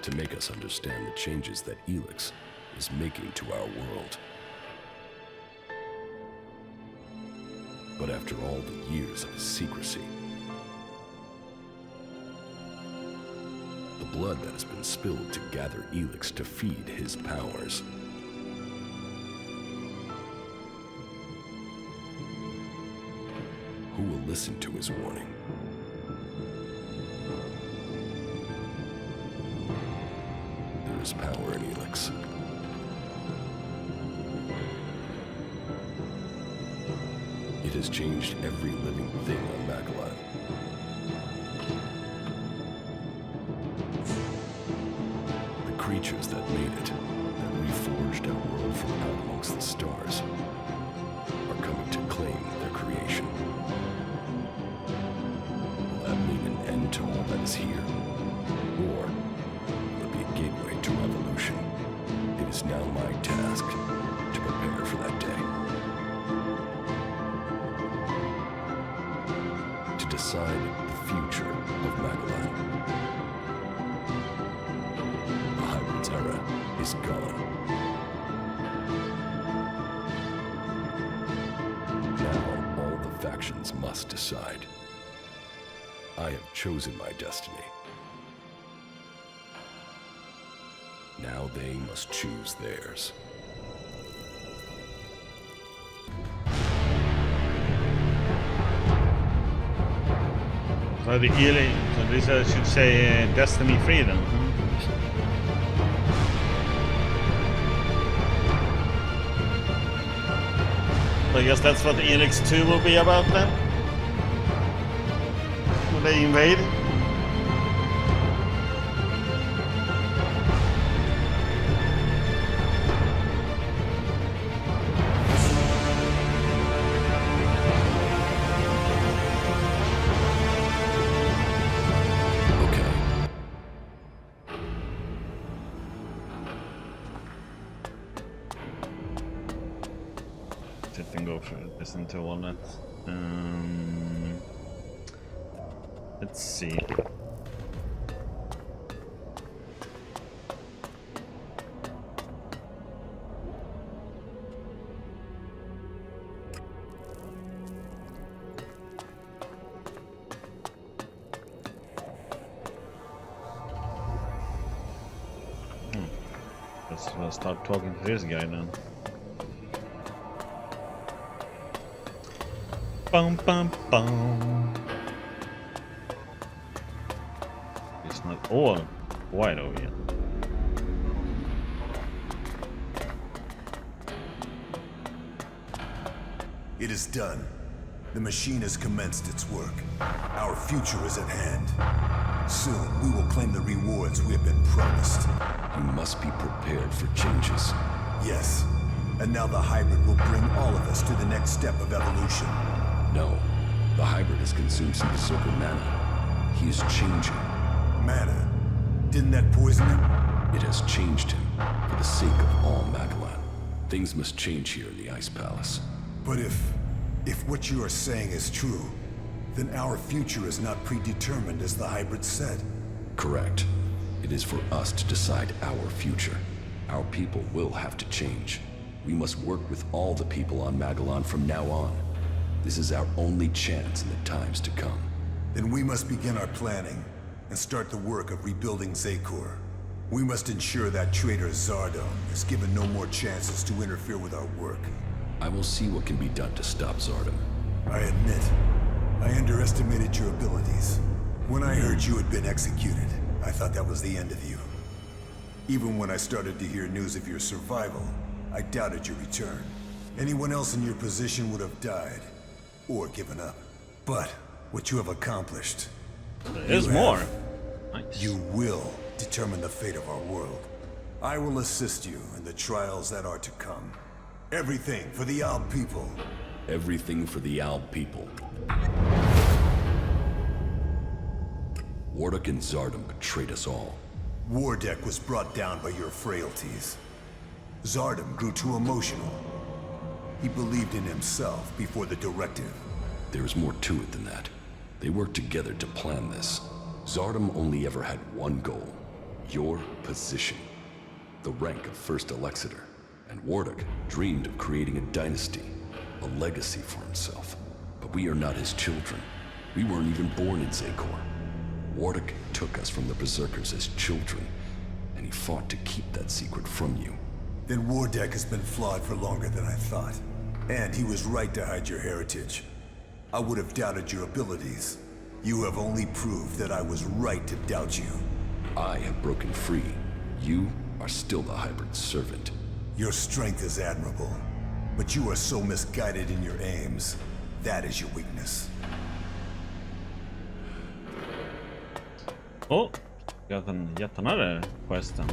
To make us understand the changes that ELEX is making to our world. But after all the years of his secrecy, the blood that has been spilled to gather ELEX to feed his powers. Who will listen to his warning? There Berserker's power in ELEX. It has changed every living thing on Magellan. The creatures that made it, that reforged our world from out amongst the stars, are coming to claim their creation. Will that mean an end to all that is here? Or will it be a gateway to revolution? It is now my task to prepare for that day. To decide the future of Magellan. The Hybrid's era is gone. Now all the factions must decide. I have chosen my destiny. Now they must choose theirs. So the ELEX, so this I should say Destiny Freedom. So I guess that's what the ELEX 2 will be about then? Will they invade? Didn't go for this into walnut. Let's see. Let's start talking to this guy then. Bum bum bum. It's not all white over here. It is done. The machine has commenced its work. Our future is at hand. Soon, we will claim the rewards we have been promised. You must be prepared for changes. Yes. And now the hybrid will bring all of us to the next step of evolution. No. The hybrid has consumed some Berserker mana. He is changing. Mana? Didn't that poison him? It has changed him for the sake of all Magellan. Things must change here in the Ice Palace. But if what you are saying is true, then our future is not predetermined as the hybrid said. Correct. It is for us to decide our future. Our people will have to change. We must work with all the people on Magellan from now on. This is our only chance in the times to come. Then we must begin our planning and start the work of rebuilding Zakor. We must ensure that traitor Zardom is given no more chances to interfere with our work. I will see what can be done to stop Zardom. I admit, I underestimated your abilities. When I heard you had been executed, I thought that was the end of you. Even when I started to hear news of your survival, I doubted your return. Anyone else in your position would have died, or given up. But what you have accomplished... There's more. Nice. You will determine the fate of our world. I will assist you in the trials that are to come. Everything for the Alb people. Everything for the Alb people. Wardak and Zardom betrayed us all. Wardak was brought down by your frailties. Zardom grew too emotional. He believed in himself before the directive. There is more to it than that. They worked together to plan this. Zardom only ever had one goal. Your position. The rank of First Elexiter. And Wardak dreamed of creating a dynasty. A legacy for himself. But we are not his children. We weren't even born in Zakor. Wardak took us from the Berserkers as children. And he fought to keep that secret from you. Then Wardak has been flawed for longer than I thought. And he was right to hide your heritage. I would have doubted your abilities. You have only proved that I was right to doubt you. I have broken free. You are still the hybrid's servant. Your strength is admirable, but you are so misguided in your aims. That is your weakness. Oh, got en jättenare questen.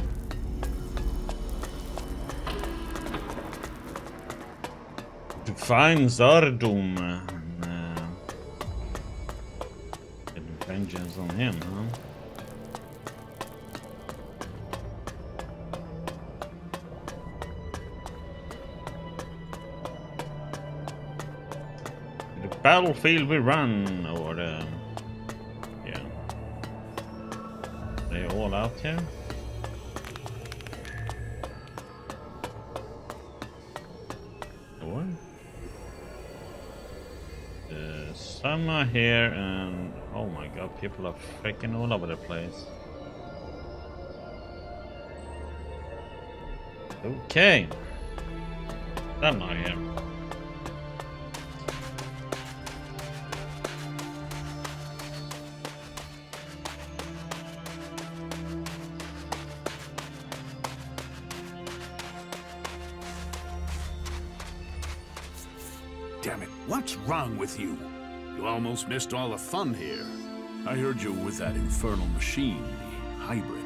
To find Zardom. Get vengeance on him, huh? The battlefield we run, or the... Yeah. They all out here? Or? Some are here and... Oh my god, people are freaking all over the place. Okay. Some are here. Damn it, what's wrong with you? You almost missed all the fun here. I heard you with that infernal machine, the hybrid.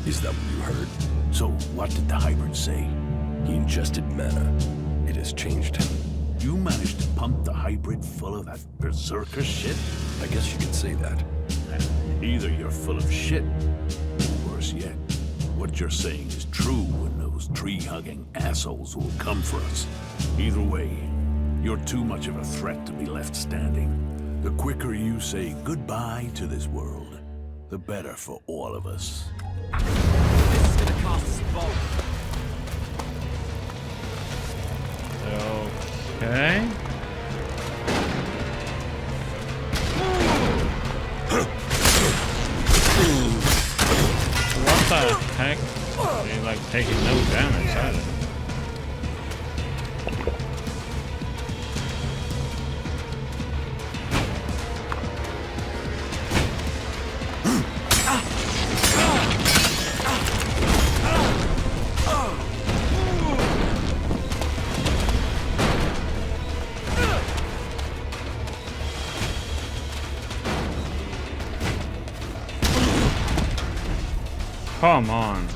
Is that what you heard? So, what did the hybrid say? He ingested mana. It has changed him. You managed to pump the hybrid full of that berserker shit? I guess you could say that. Either you're full of shit, or worse yet, what you're saying is true and those tree-hugging assholes will come for us. Either way, you're too much of a threat to be left standing. The quicker you say goodbye to this world, the better for all of us. This is gonna cost us both. Okay. What the heck? They like taking no damage either. Come on.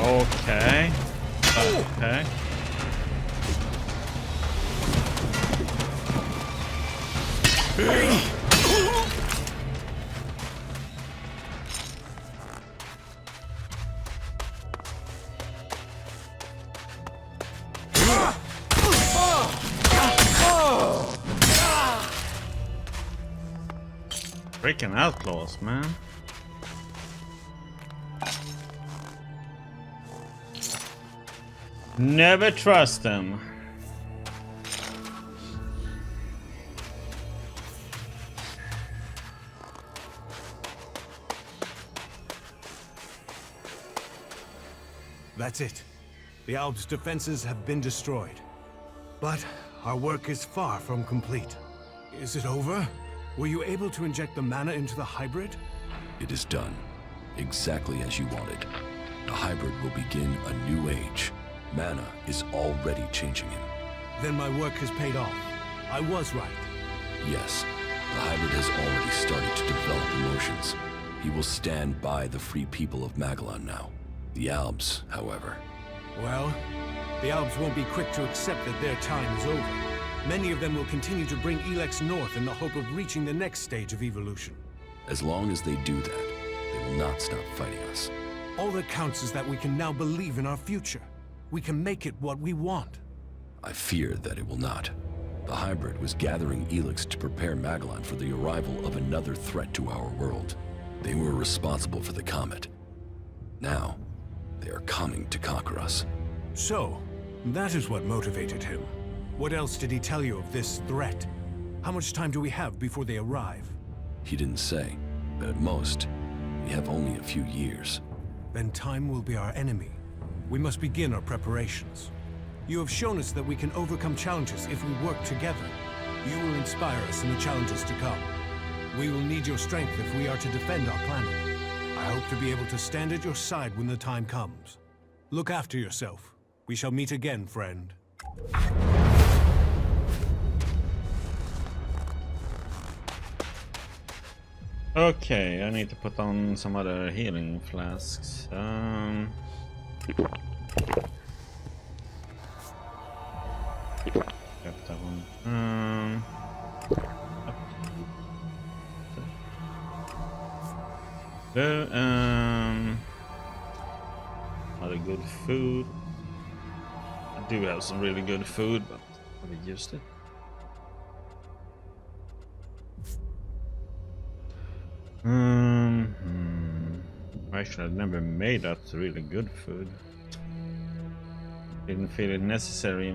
Okay. Okay. Freaking outlaws, man. Never trust them. That's it. The Alps' defenses have been destroyed. But our work is far from complete. Is it over? Were you able to inject the mana into the hybrid? It is done. Exactly as you wanted. The hybrid will begin a new age. Mana is already changing him. Then my work has paid off. I was right. Yes, the hybrid has already started to develop emotions. He will stand by the free people of Magellan now. The Albs, however. Well, the Albs won't be quick to accept that their time is over. Many of them will continue to bring ELEX north in the hope of reaching the next stage of evolution. As long as they do that, they will not stop fighting us. All that counts is that we can now believe in our future. We can make it what we want. I fear that it will not. The hybrid was gathering ELEX to prepare Magellan for the arrival of another threat to our world. They were responsible for the comet. Now, they are coming to conquer us. So, that is what motivated him. What else did he tell you of this threat? How much time do we have before they arrive? He didn't say, but at most, we have only a few years. Then time will be our enemy. We must begin our preparations. You have shown us that we can overcome challenges if we work together. You will inspire us in the challenges to come. We will need your strength if we are to defend our planet. I hope to be able to stand at your side when the time comes. Look after yourself. We shall meet again, friend. Okay, I need to put on some other healing flasks. Got that one. Other good food. I do have some really good food, but have I used it? Actually, I've never made that really good food. Didn't feel it necessary.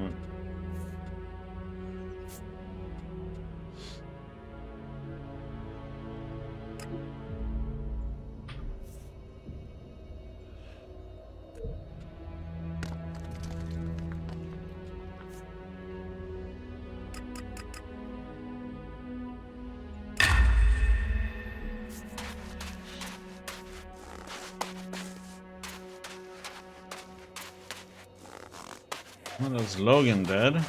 Well, is Logan dead?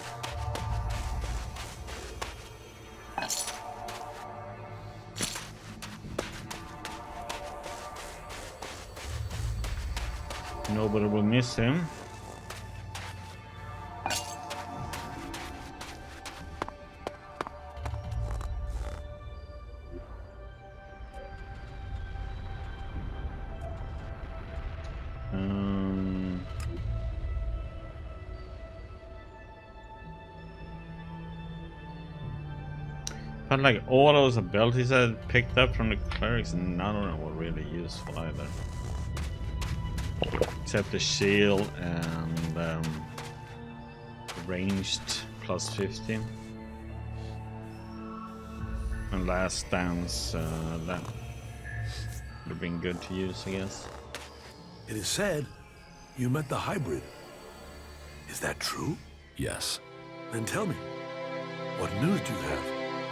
Nobody will miss him. But like all those abilities I picked up from the clerics, none of them were really useful either. Except the shield and ranged plus 15. And last dance, that would have been good to use, I guess. It is said you met the hybrid. Is that true? Yes. Then tell me, what news do you have?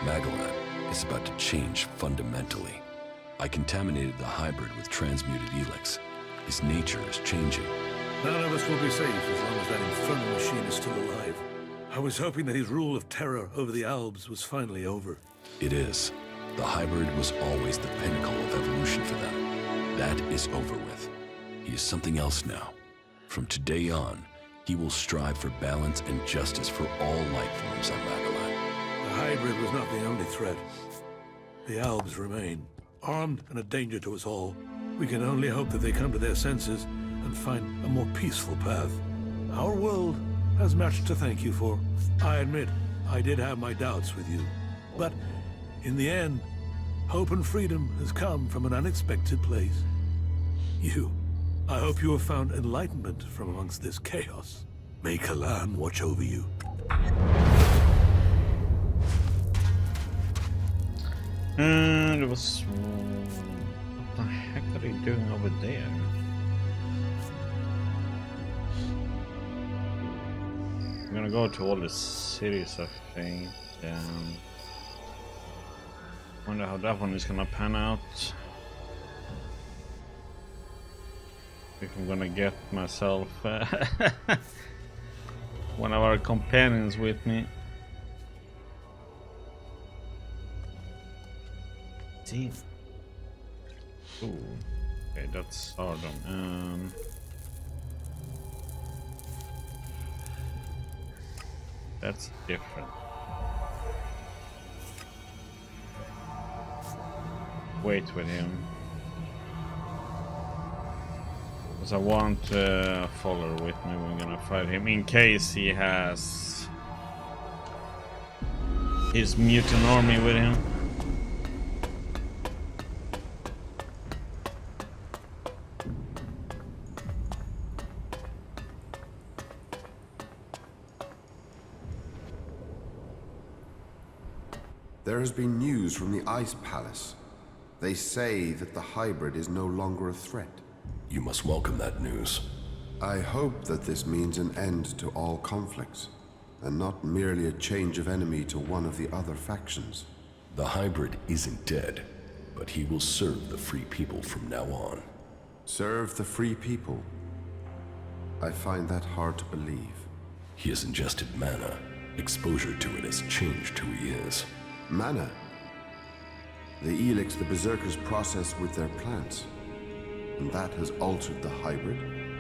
Magellan is about to change fundamentally. I contaminated the hybrid with transmuted ELEX. His nature is changing. None of us will be safe as long as that infernal machine is still alive. I was hoping that his rule of terror over the Albs was finally over. It is. The hybrid was always the pinnacle of evolution for them. That is over with. He is something else now. From today on, he will strive for balance and justice for all life forms on Magellan. The hybrid was not the only threat. The Albs remain, armed and a danger to us all. We can only hope that they come to their senses and find a more peaceful path. Our world has much to thank you for. I admit, I did have my doubts with you. But in the end, hope and freedom has come from an unexpected place. I hope you have found enlightenment from amongst this chaos. May Kalan watch over you. And it was... What the heck are they doing over there? I'm gonna go to all the cities, I think. Wonder how that one is gonna pan out. If I'm gonna get myself one of our companions with me. 15. Ooh. Okay, that's Sardom. That's different. Wait with him. Because I want a follower with me. We're gonna fight him in case he has his mutant army with him. There has been news from the Ice Palace. They say that the hybrid is no longer a threat. You must welcome that news. I hope that this means an end to all conflicts, and not merely a change of enemy to one of the other factions. The hybrid isn't dead, but he will serve the free people from now on. Serve the free people? I find that hard to believe. He has ingested mana. Exposure to it has changed who he is. Mana? The ELEX the Berserkers process with their plants. And that has altered the hybrid?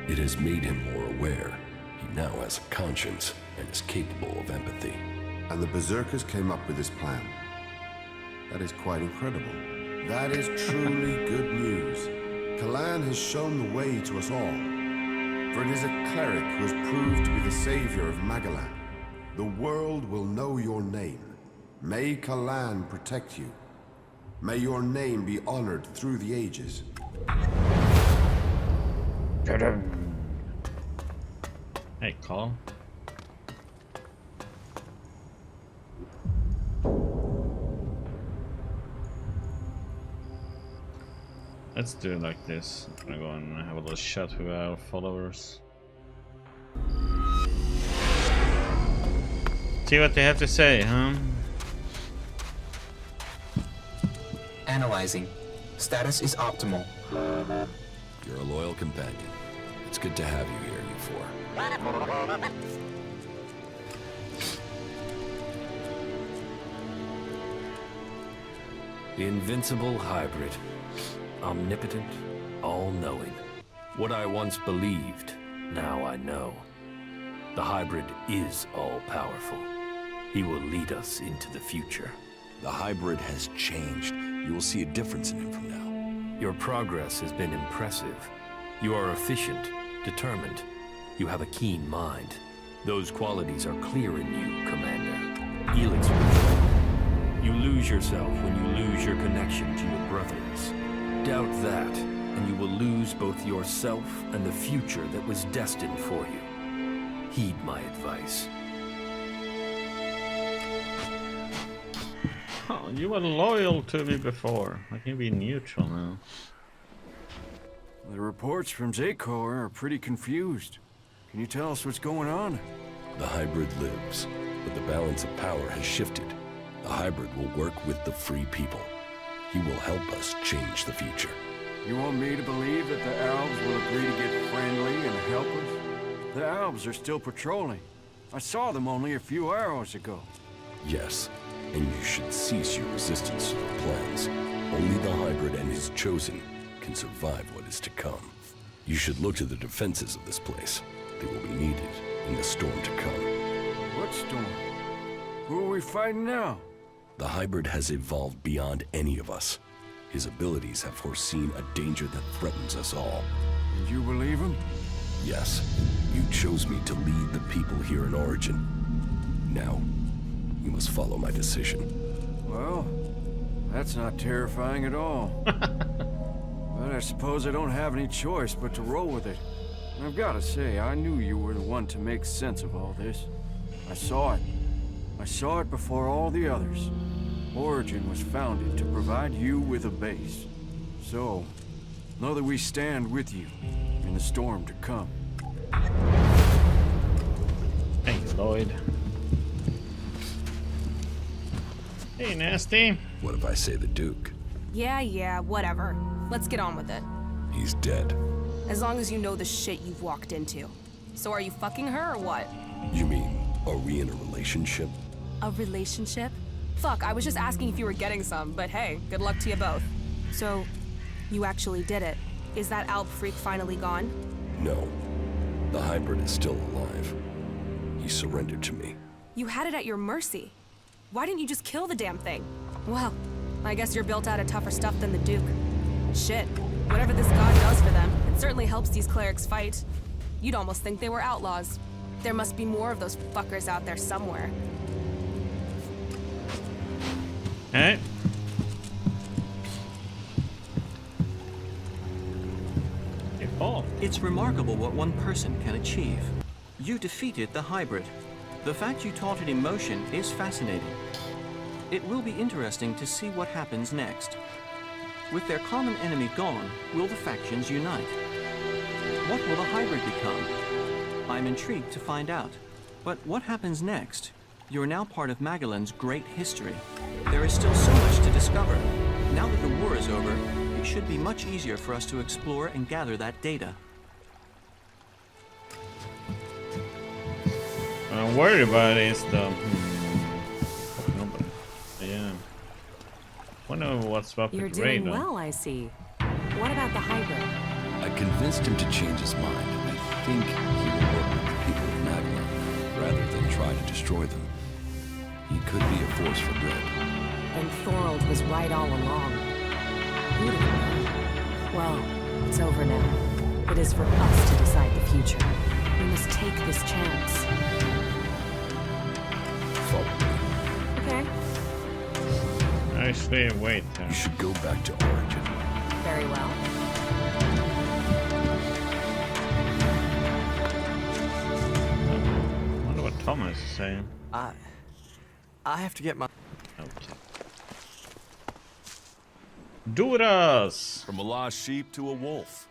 It has made him more aware. He now has a conscience and is capable of empathy. And the Berserkers came up with this plan. That is quite incredible. That is truly good news. Kalan has shown the way to us all. For it is a cleric who has proved to be the savior of Magalan. The world will know your name. May Kalan protect you. May your name be honored through the ages. Hey, Carl. Let's do it like this. I'm gonna go and have a little chat with our followers. See what they have to say, huh? Analyzing. Status is optimal. You're a loyal companion. It's good to have you here, you four. The invincible hybrid. Omnipotent, all-knowing. What I once believed, now I know. The hybrid is all-powerful. He will lead us into the future. The hybrid has changed. You will see a difference in him from now. Your progress has been impressive. You are efficient, determined. You have a keen mind. Those qualities are clear in you, Commander. ELEX. You lose yourself when you lose your connection to your brothers. Doubt that, and you will lose both yourself and the future that was destined for you. Heed my advice. Oh, you were loyal to me before. I can be neutral now. The reports from Zakor are pretty confused. Can you tell us what's going on? The hybrid lives, but the balance of power has shifted. The hybrid will work with the free people. He will help us change the future. You want me to believe that the Albs will agree to get friendly and help us? The Albs are still patrolling. I saw them only a few hours ago. Yes, and you should cease your resistance to their plans. Only the hybrid and his chosen can survive what is to come. You should look to the defenses of this place. They will be needed in the storm to come. What storm? Who are we fighting now? The hybrid has evolved beyond any of us. His abilities have foreseen a danger that threatens us all. And you believe him? Yes. You chose me to lead the people here in Origin. Now, you must follow my decision. Well, that's not terrifying at all. But I suppose I don't have any choice but to roll with it. And I've got to say, I knew you were the one to make sense of all this. I saw it. I saw it before all the others. Origin was founded to provide you with a base. So, know that we stand with you in the storm to come. Thanks, Lloyd. Hey, Nasty. What if I say the Duke? Yeah, whatever. Let's get on with it. He's dead. As long as you know the shit you've walked into. So are you fucking her or what? You mean, are we in a relationship? A relationship? Fuck, I was just asking if you were getting some, but hey, good luck to you both. So, you actually did it. Is that Alp freak finally gone? No. The hybrid is still alive. He surrendered to me. You had it at your mercy. Why didn't you just kill the damn thing? Well, I guess you're built out of tougher stuff than the Duke. Shit, whatever this god does for them, it certainly helps these clerics fight. You'd almost think they were outlaws. There must be more of those fuckers out there somewhere. Hey. It's remarkable what one person can achieve. You defeated the hybrid. The fact you taught it emotion is fascinating. It will be interesting to see what happens next. With their common enemy gone, will the factions unite? What will the hybrid become? I'm intrigued to find out. But what happens next? You're now part of Magellan's great history. There is still so much to discover. Now that the war is over, it should be much easier for us to explore and gather that data. What I'm worried about is the... Yeah. Wonder what's up You're with Ray, doing well, I see. What about the hybrid? I convinced him to change his mind, and I think he will work with the people of Magellan rather than try to destroy them. He could be a force for good. And Thorold was right all along. Who'd have known? Well, it's over now. It is for us to decide the future. We must take this chance. Follow me. Okay. Actually, wait. You should go back to Origin. Very well. I wonder what Thomas is saying. I have to get my... Okay. Duras! From a lost sheep to a wolf.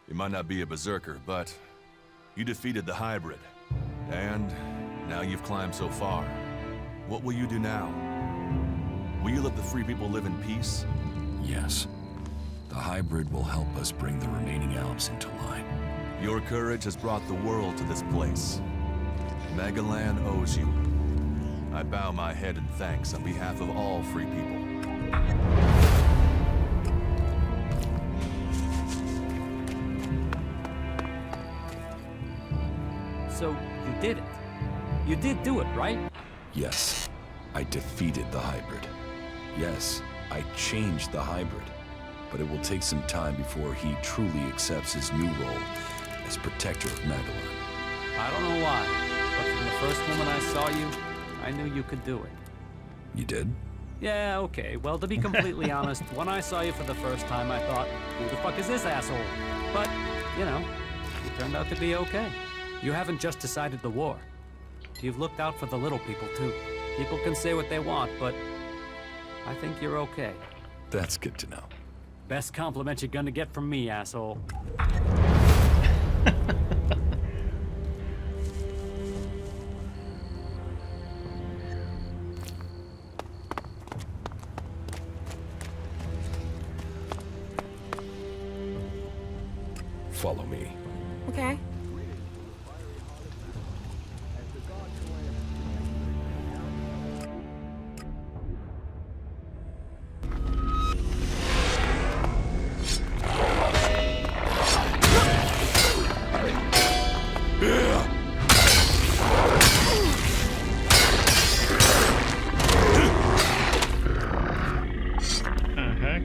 You might not be a berserker, but you defeated the hybrid. And now you've climbed so far. What will you do now? Will you let the free people live in peace? Yes. The hybrid will help us bring the remaining Alps into line. Your courage has brought the world to this place. Magellan owes you. I bow my head in thanks on behalf of all free people. So, you did it. You did do it, right? Yes, I defeated the hybrid. Yes, I changed the hybrid. But it will take some time before he truly accepts his new role as protector of Magellan. I don't know why, but from the first moment I saw you, I knew you could do it. You did? Yeah, okay. Well, to be completely honest, when I saw you for the first time, I thought, who the fuck is this asshole? But, you know, you turned out to be okay. You haven't just decided the war. You've looked out for the little people, too. People can say what they want, but I think you're okay. That's good to know. Best compliment you're gonna get from me, asshole. Follow me. Okay.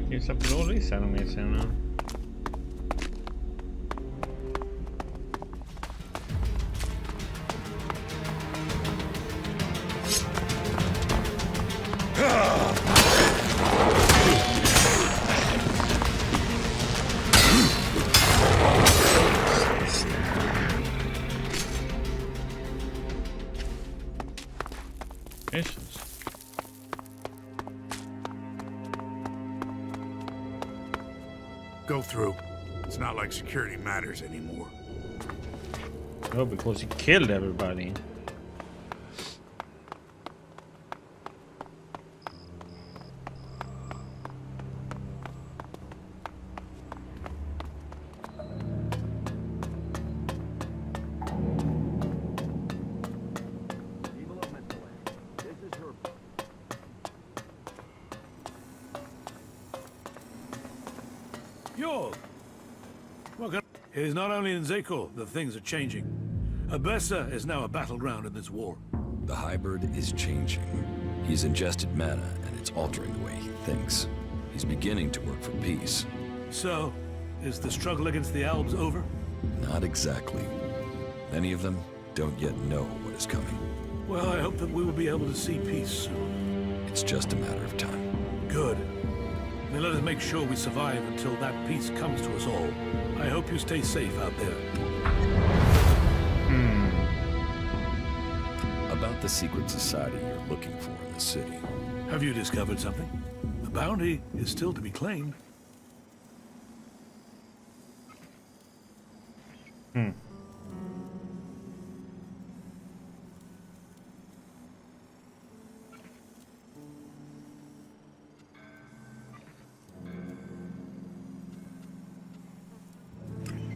Quizá priorizar essa não. Go through. It's not like security matters anymore. Oh, because he killed everybody. Yo! Welcome. It is not only in Zekor that things are changing. Abessa is now a battleground in this war. The hybrid is changing. He's ingested mana, and it's altering the way he thinks. He's beginning to work for peace. So, is the struggle against the Albs over? Not exactly. Many of them don't yet know what is coming. Well, I hope that we will be able to see peace soon. It's just a matter of time. Good. Then let us make sure we survive until that peace comes to us all. I hope you stay safe out there. About the secret society you're looking for in the city. Have you discovered something? The bounty is still to be claimed.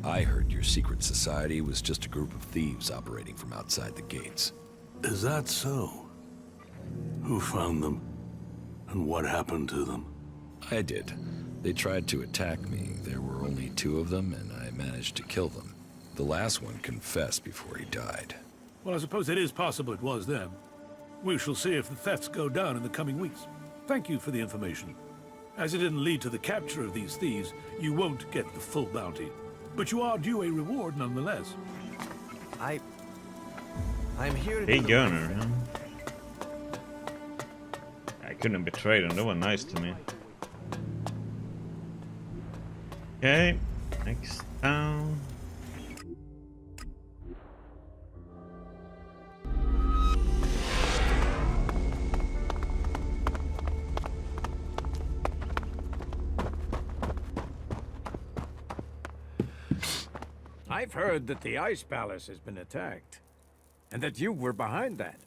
I heard your secret society was just a group of thieves operating from outside the gates. Is that so? Who found them? And what happened to them? I did. They tried to attack me. There were only 2 of them, and I managed to kill them. The last one confessed before he died. Well, I suppose it is possible it was them. We shall see if the thefts go down in the coming weeks. Thank you for the information. As it didn't lead to the capture of these thieves, you won't get the full bounty. But you are due a reward nonetheless. I'm here to Hey, Gunner. Huh? I couldn't betray them. They were nice to me. Okay, next town. I've heard that the Ice Palace has been attacked, and that you were behind that.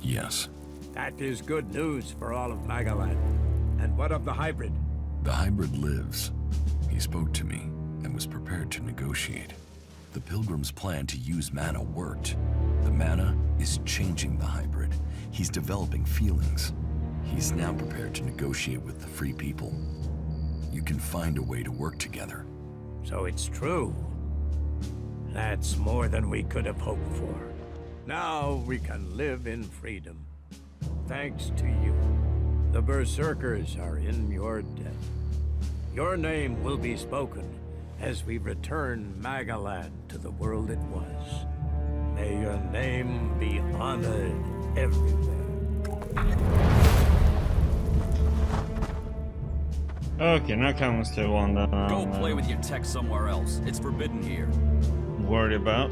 Yes. That is good news for all of Magaland. And what of the hybrid? The hybrid lives. He spoke to me and was prepared to negotiate. The Pilgrim's plan to use mana worked. The mana is changing the hybrid. He's developing feelings. He's now prepared to negotiate with the free people. You can find a way to work together. So it's true. That's more than we could have hoped for. Now we can live in freedom. Thanks to you. The Berserkers are in your debt. Your name will be spoken as we return Magaland to the world it was. May your name be honored everywhere. Okay, now comes the one that Go play with your tech somewhere else. It's forbidden here. Worried about.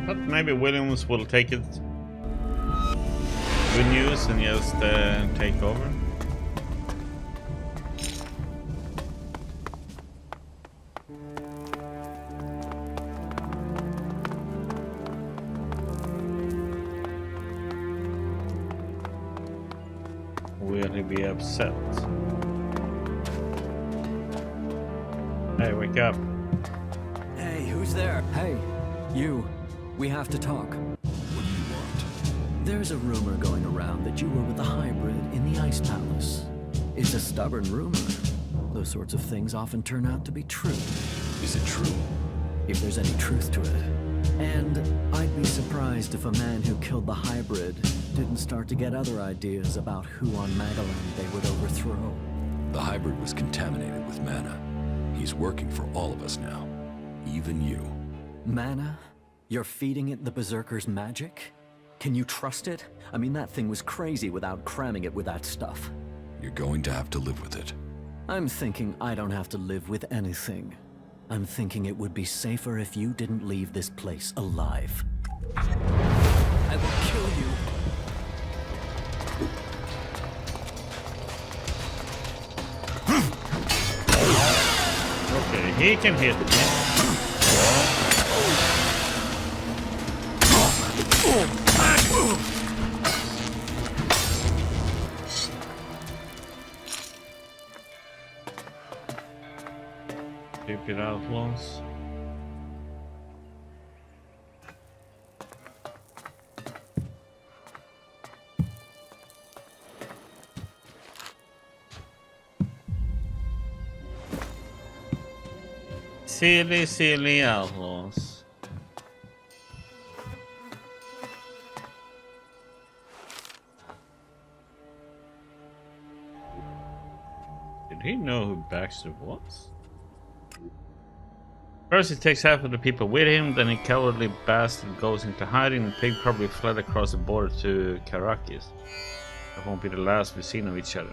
But maybe Williams will take it. Good news and just take over. Will he be upset? Hey, wake up. Hey, who's there? Hey, you. We have to talk. What do you want? There's a rumor going around that you were with the hybrid in the Ice Palace. It's a stubborn rumor. Those sorts of things often turn out to be true. Is it true? If there's any truth to it. And I'd be surprised if a man who killed the hybrid didn't start to get other ideas about who on Magaland they would overthrow. The hybrid was contaminated with mana. He's working for all of us now. Even you. Mana? You're feeding it the Berserker's magic? Can you trust it? I mean, that thing was crazy without cramming it with that stuff. You're going to have to live with it. I'm thinking I don't have to live with anything. I'm thinking it would be safer if you didn't leave this place alive. I will kill you. Okay, he can hit me. Stupid outlaws. Silly, silly outlaws. Did he know who Baxter was? First he takes half of the people with him, then a cowardly bastard goes into hiding. The pig probably fled across the border to Caracas. That won't be the last we've seen of each other.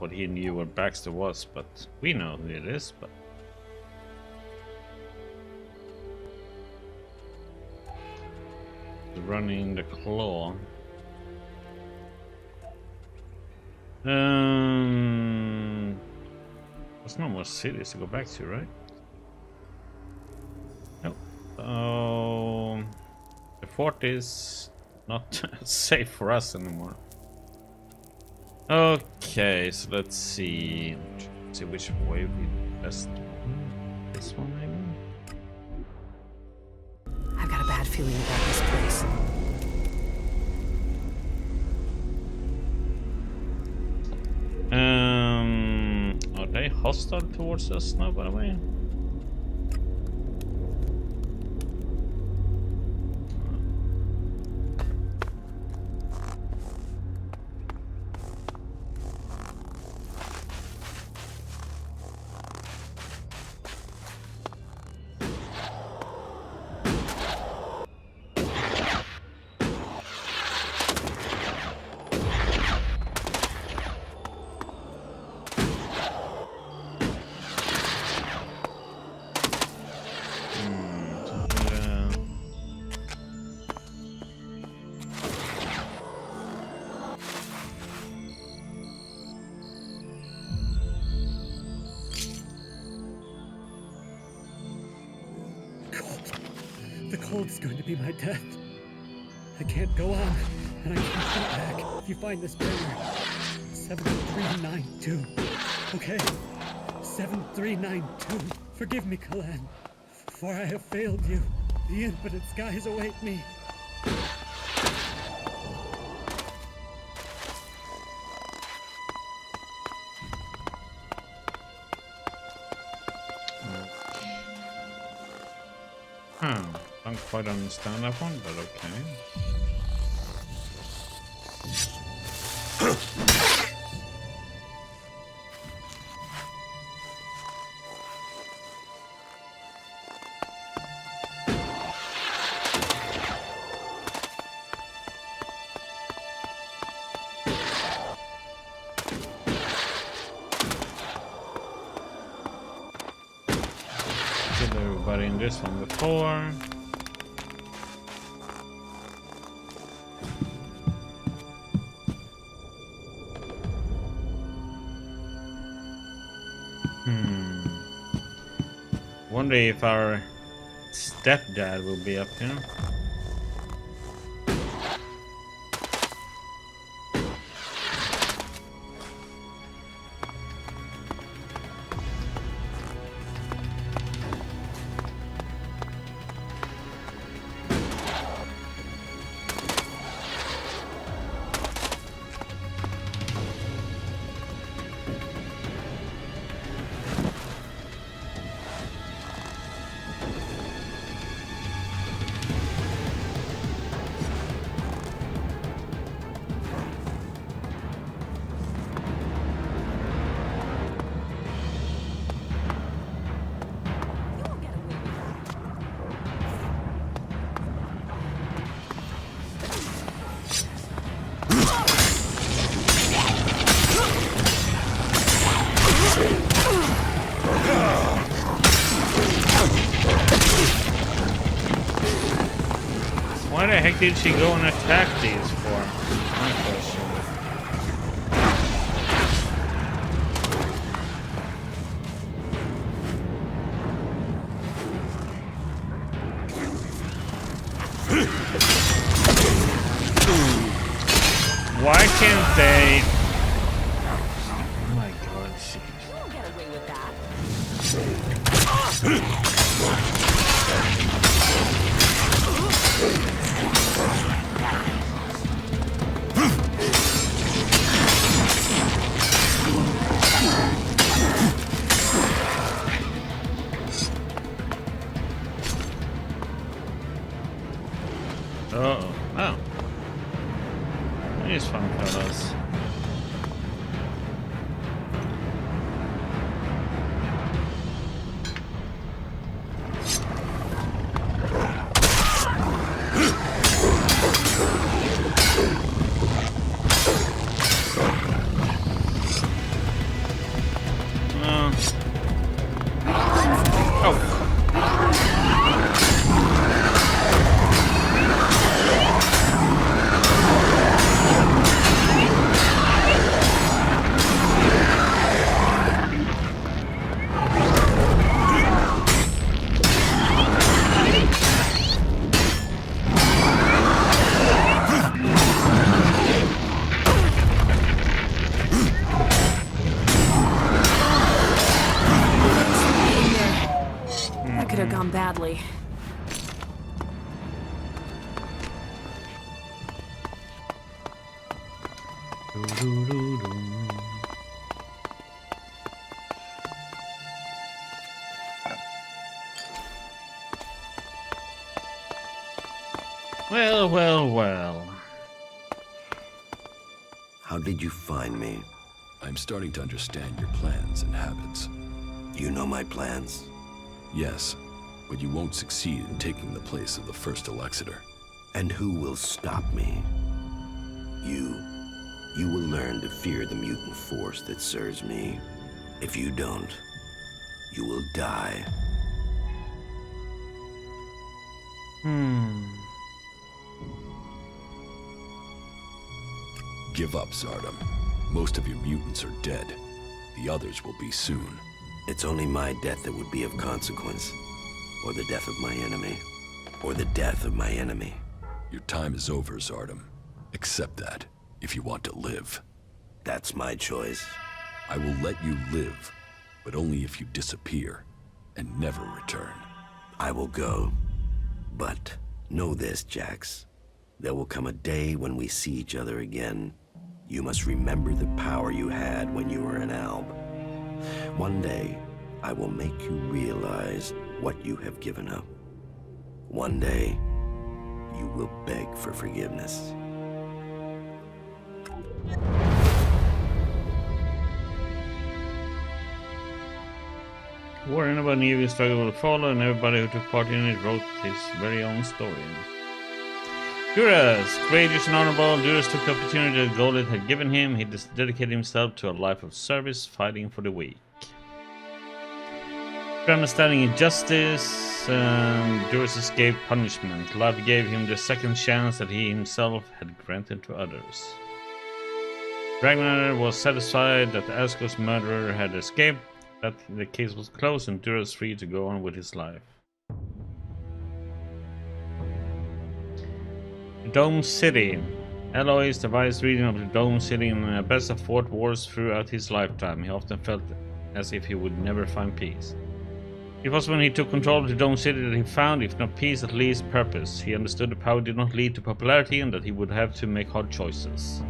What he knew where Baxter was, but we know who it is, but... Running the claw. There's no more cities to go back to, right? Nope. The fort is not safe for us anymore. Okay, so let's see. See which way we best. This one, maybe. I've got a bad feeling about this place. Are they hostile towards us now, by the way? The cold is going to be my death. I can't go on, and I can't go back. If you find this banner, 7392. Okay? 7392. Forgive me, Kalan, for I have failed you. The infinite skies await me. Don't quite understand that one, but okay. Killed everybody in this one before. Wonder if our stepdad will be up here. Why the heck did she go and attack these for? My question. Why can't they? Oh my god, she. You won't get away with that. badly. Well, well, well. How did you find me? I'm starting to understand your plans and habits. You know my plans? Yes, but you won't succeed in taking the place of the first Elexiter. And who will stop me? You. You will learn to fear the mutant force that serves me. If you don't, you will die. Give up, Zardom. Most of your mutants are dead. The others will be soon. It's only my death that would be of consequence. Or the death of my enemy. Or the death of my enemy. Your time is over, Zardom. Accept that, if you want to live. That's my choice. I will let you live, but only if you disappear and never return. I will go. But know this, Jax. There will come a day when we see each other again. You must remember the power you had when you were an alb. One day, I will make you realize what you have given up. One day, you will beg for forgiveness. War anyone knew his struggle will follow, and everybody who took part in it wrote his very own story. Duras, courageous and honorable, Duras took the opportunity that Golit had given him. He dedicated himself to a life of service, fighting for the weak. From standing in justice, Duras escaped punishment. Life gave him the second chance that he himself had granted to others. Ragnar was satisfied that Asko's murderer had escaped, that the case was closed, and Duras free to go on with his life. Dome City. Alois, the vice-regent of the Dome City, and Bessa fought wars throughout his lifetime. He often felt as if he would never find peace. It was when he took control of the Dome City that he found, if not peace, at least purpose. He understood the power did not lead to popularity and that he would have to make hard choices.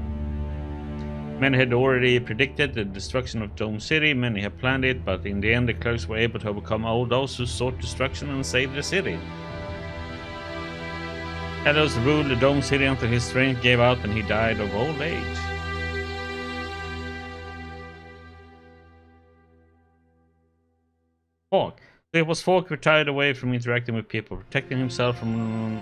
Many had already predicted the destruction of Dome City, many had planned it, but in the end the clerks were able to overcome all those who sought destruction and save the city. Alois ruled the Dome City until his strength gave out and he died of old age. Falk. So it was Falk retired away from interacting with people, protecting himself from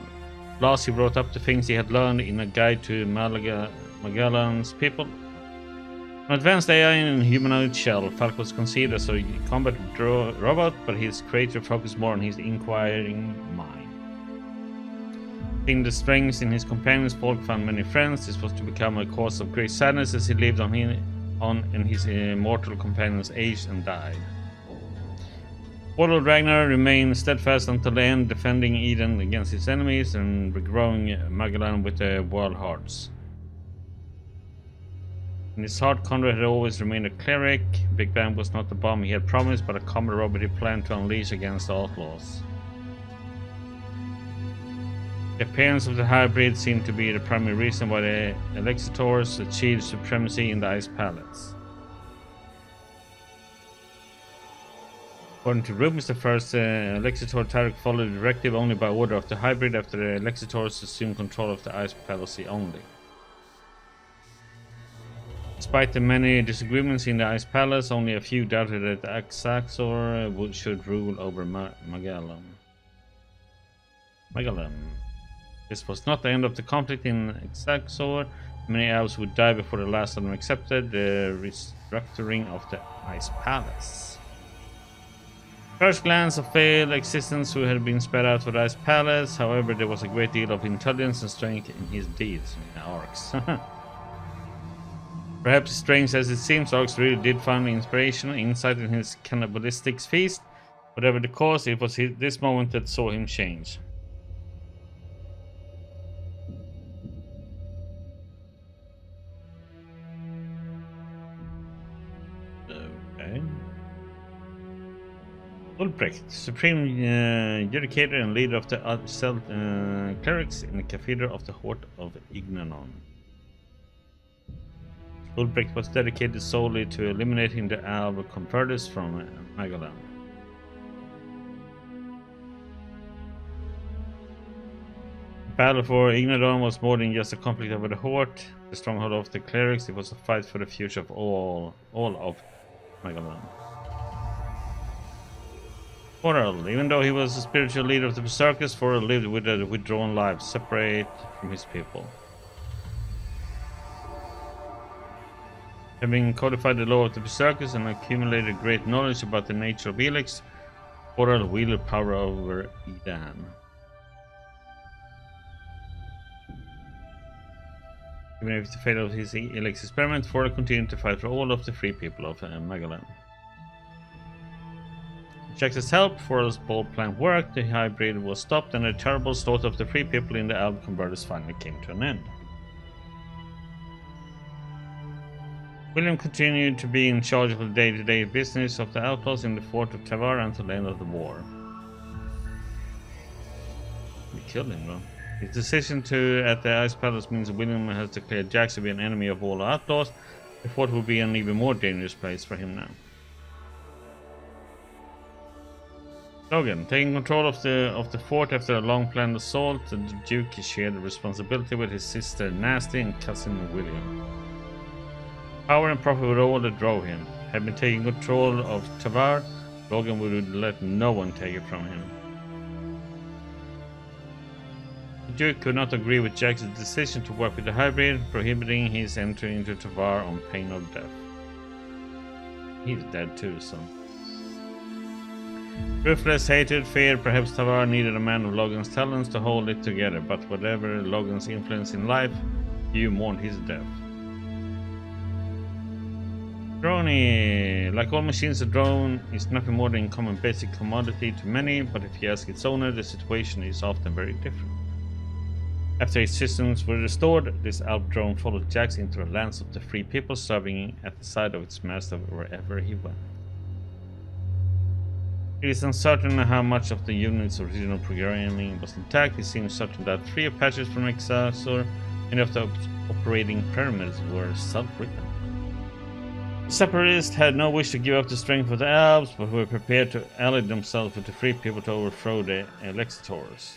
loss. He wrote up the things he had learned in a guide to Magellan's people. An advanced AI in a humanoid shell, Falk was conceived as a combat robot, but his creator focused more on his inquiring mind. Seeing the strengths in his companions, Falk found many friends. This was to become a cause of great sadness as he lived on and his immortal companions aged and died. Warlord Ragnar remained steadfast until the end, defending Eden against his enemies and regrowing Magellan with the World Hearts. In his heart, Conrad had always remained a cleric. Big Bang was not the bomb he had promised, but a combat robot he planned to unleash against the outlaws. The appearance of the hybrid seemed to be the primary reason why the Elexitors achieved supremacy in the Ice Palace. According to Rubens, the first Elexitor Tarek followed the directive only by order of the hybrid after the Elexitors assumed control of the Ice Palace only. Despite the many disagreements in the Ice Palace, only a few doubted that Axaxor should rule over Magellan. This was not the end of the conflict in Axaxor. Many elves would die before the last of them accepted the restructuring of the Ice Palace. First glance of failed existence who had been spread out for the Ice Palace. However, there was a great deal of intelligence and strength in his deeds. Orcs. Perhaps strange as it seems, Orcs really did find inspiration and insight in his cannibalistic feast. Whatever the cause, it was this moment that saw him change. Okay. Ulbricht, supreme judicator and leader of the clerics in the Cathedral of the Horde of Ignanon. Ulbricht was dedicated solely to eliminating the Alb converters from Magellan. The battle for Ignadon was more than just a conflict over the Horde, the stronghold of the clerics. It was a fight for the future of all of Magellan. Forel, even though he was the spiritual leader of the Berserkers, Forel lived with a withdrawn life, separate from his people. Having codified the law of the Berserkers and accumulated great knowledge about the nature of ELEX, Forel wielded power over Edan. Even if the failure of his ELEX experiment, Forel continued to fight for all of the free people of Magellan. With Jax's help, Forel's bold plan worked, the hybrid was stopped, and the terrible slaughter of the free people in the Alb converters finally came to an end. William continued to be in charge of the day-to-day business of the outlaws in the fort of Tavar until the end of the war. We killed him, though. His decision at the Ice Palace means William has declared Jax to be an enemy of all outlaws. The fort will be an even more dangerous place for him now. Logan, taking control of the fort after a long planned assault, the Duke shared the responsibility with his sister Nasty and cousin William. Power and profit were all that drove him. Had been taking control of Tavar, Logan would let no one take it from him. The Duke could not agree with Jack's decision to work with the hybrid, prohibiting his entry into Tavar on pain of death. He's dead too, so. Ruthless, hated, feared, perhaps Tavar needed a man of Logan's talents to hold it together, but whatever Logan's influence in life, Hugh mourned his death. Drone, like all machines, a drone is nothing more than a common basic commodity to many, but if you ask its owner, the situation is often very different. After its systems were restored, this Alp drone followed Jax into the lands of the free people, serving at the side of its master wherever he went. It is uncertain how much of the unit's original programming was intact. It seems certain that 3 patches from Exasor and of the operating pyramids were self-written. The Separatists had no wish to give up the strength of the Alps, but were prepared to ally themselves with the free people to overthrow the Elexators.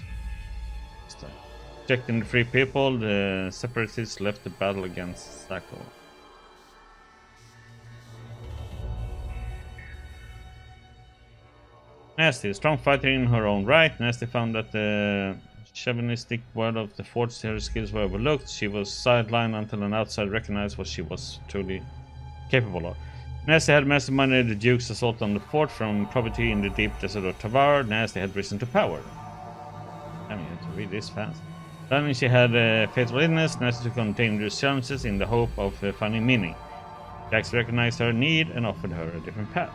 Rejecting the free people, the Separatists left the battle against Sacco. Nasty, a strong fighter in her own right, Nasty found that the chauvinistic word of the fort's her skills were overlooked. She was sidelined until an outsider recognized what she was truly capable of. Nasty had masterminded the Duke's assault on the fort from poverty in the deep desert of Tavar. Nasty had risen to power. I mean, to read this fast. Then she had a fatal illness. Nasty took on dangerous challenges in the hope of finding meaning. Jax recognized her need and offered her a different path.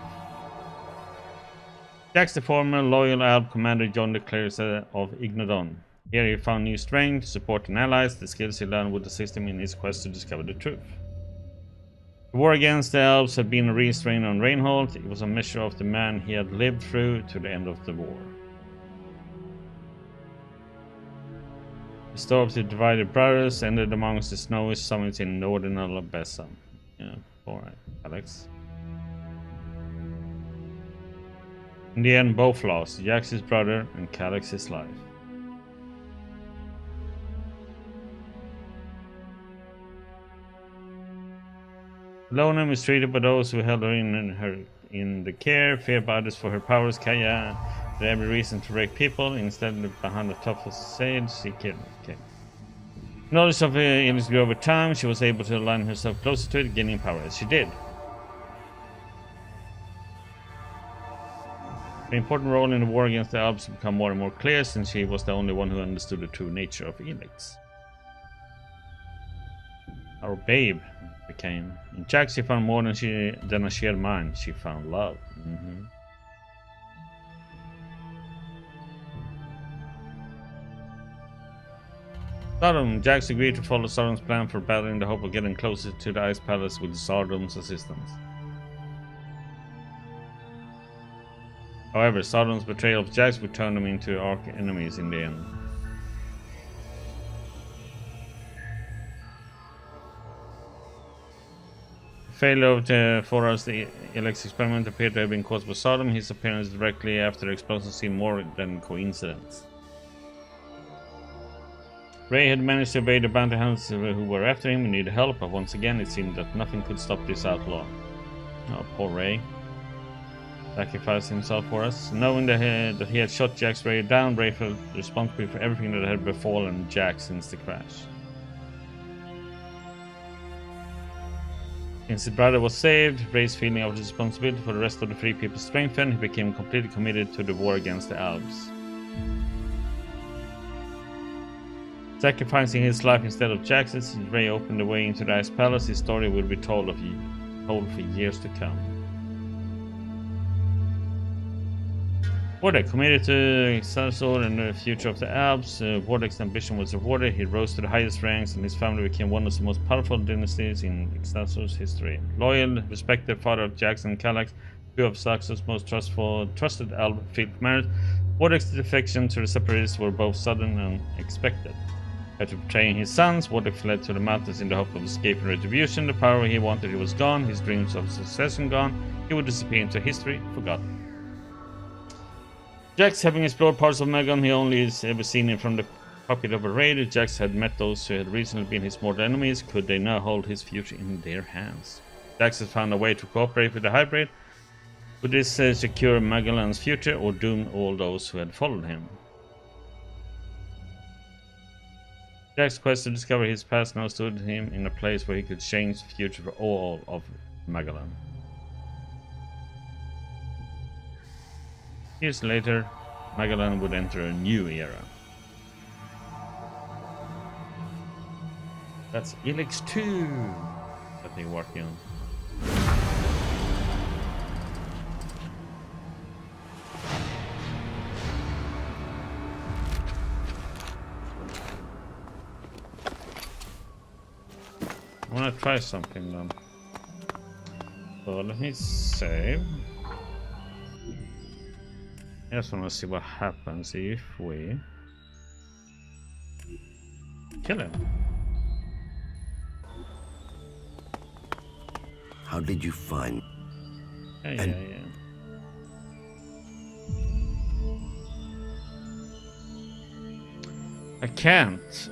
Jax, the former loyal Alb commander, joined the clerics of Ignadon. Here he found new strength, support and allies. The skills he learned would assist him in his quest to discover the truth. The war against the Alps had been a restraint on Reinhold. It was a measure of the man he had lived through to the end of the war. The story of the divided brothers ended amongst the snowy summits in northern Alabessa. Yeah, alright, Alex. In the end, both lost, Jax his brother and Calyx his life. Alone and mistreated by those who held her in the care, feared by others for her powers, Caja had every reason to rape people. Instead, behind the tough facade, she killed. Knowledge of illness grew over time. She was able to align herself closer to it, gaining power as she did. Her important role in the war against the Alps became more and more clear, since she was the only one who understood the true nature of ELEX. Our babe became. In Jax, she found more than a shared mind. She found love. Sodom. Jax agreed to follow Sodom's plan for battle in the hope of getting closer to the Ice Palace with Sodom's assistance. However, Sodom's betrayal of Jax would turn them into arch enemies in the end. Failure of the Forest ELEX experiment appeared to have been caused by Sodom. His appearance directly after the explosion seemed more than coincidence. Ray had managed to evade the bounty hunters who were after him and needed help, but once again it seemed that nothing could stop this outlaw. Oh, poor Ray. Sacrificed himself for us. Knowing that he had shot Jax Ray down, Ray felt responsible for everything that had befallen Jax since the crash. Since his brother was saved, Ray's feeling of responsibility for the rest of the Free People strengthened. He became completely committed to the war against the Alps. Sacrificing his life instead of Jax's, Ray opened the way into the Ice Palace. His story will be told for years to come. Wardek committed to Excelsior and the future of the Alps. Wardek's ambition was rewarded. He rose to the highest ranks and his family became one of the most powerful dynasties in Excelsior's history. Loyal, respected father of Jackson Kallax, two of Saxon's most trusted Alp field married, Wardek's defection to the Separatists were both sudden and unexpected. After betraying his sons, Wardek fled to the mountains in the hope of escaping retribution. The power he wanted was gone, his dreams of succession gone. He would disappear into history, forgotten. Jax, having explored parts of Magellan he only has ever seen him from the cockpit of a raider, Jax had met those who had recently been his mortal enemies. Could they now hold his future in their hands? Jax has found a way to cooperate with the hybrid. Would this secure Magellan's future or doom all those who had followed him? Jax's quest to discover his past now stood him in a place where he could change the future for all of Magellan. Years later, Magellan would enter a new era. That's ELEX 2 that they're working on. I want to try something then. So let me save. I just want to see what happens if we kill him. How did you find? Yeah. I can't.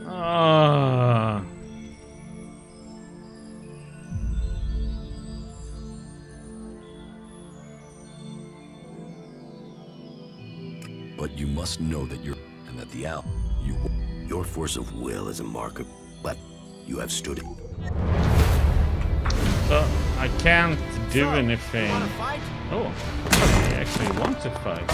But you must know that you're and that the Alp, your force of will is a mark of, but you have stood it. So I can't do anything. Oh, I actually want to fight.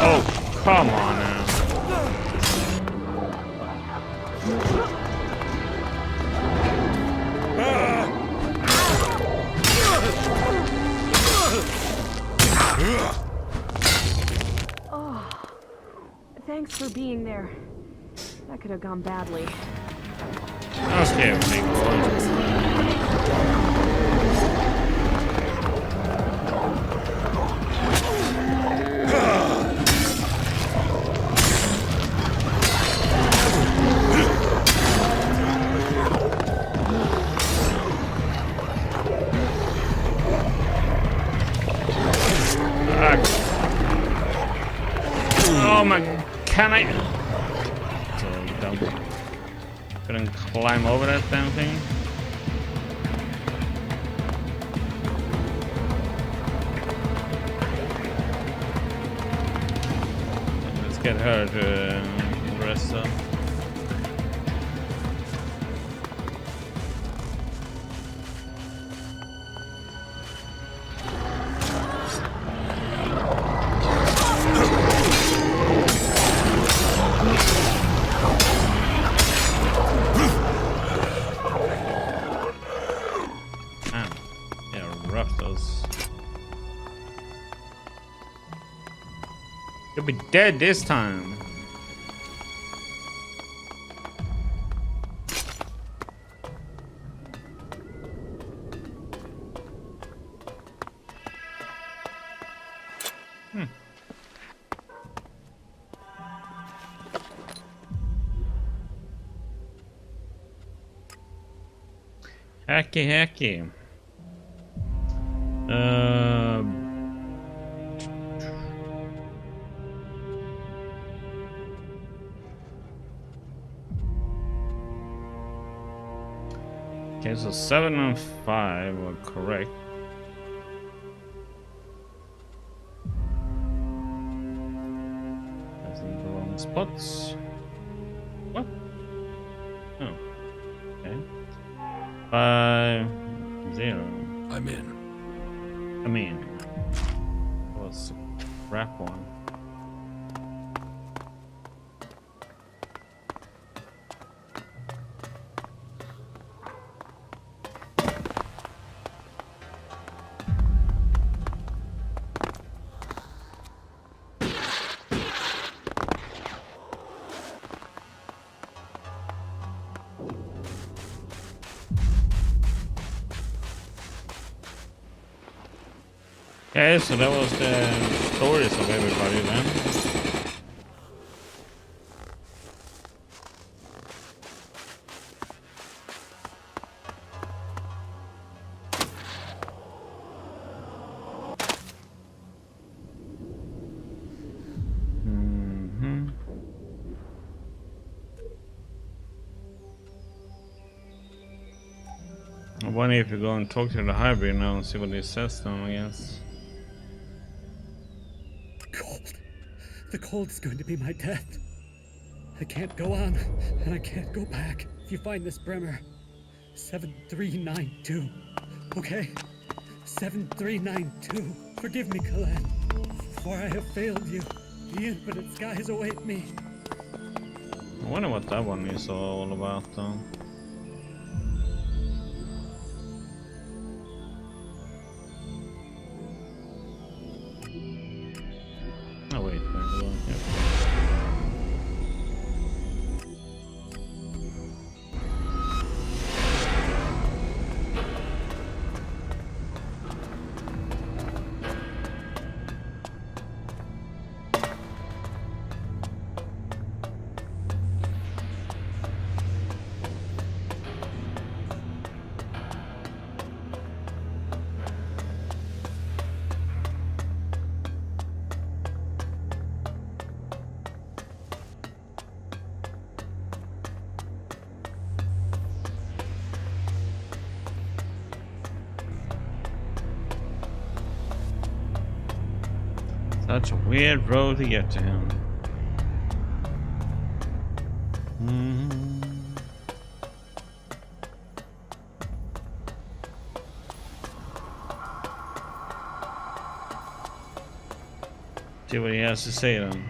Oh, come on now. Oh, thanks for being there. That could have gone badly. Okay, oh my, can I? Couldn't climb over that damn thing. Let's get her to rest up. You'll be dead this time. Hacky. Okay, so 7 and 5 were correct. That's in the wrong spots. What? Oh. Okay. 5, 0. I'm in. I mean, that was a crap one. Okay, so that was the stories of everybody then. I wonder if you go and talk to the hybrid now and see what he says to him, I guess. The cold's going to be my death. I can't go on, and I can't go back. If you find this Bremer, 7392, okay? 7392. Forgive me, Caja, for I have failed you. The infinite skies await me. I wonder what that one is all about, though. Oh wait, hold on. Yep. Such a weird road to get to him. See what he has to say then.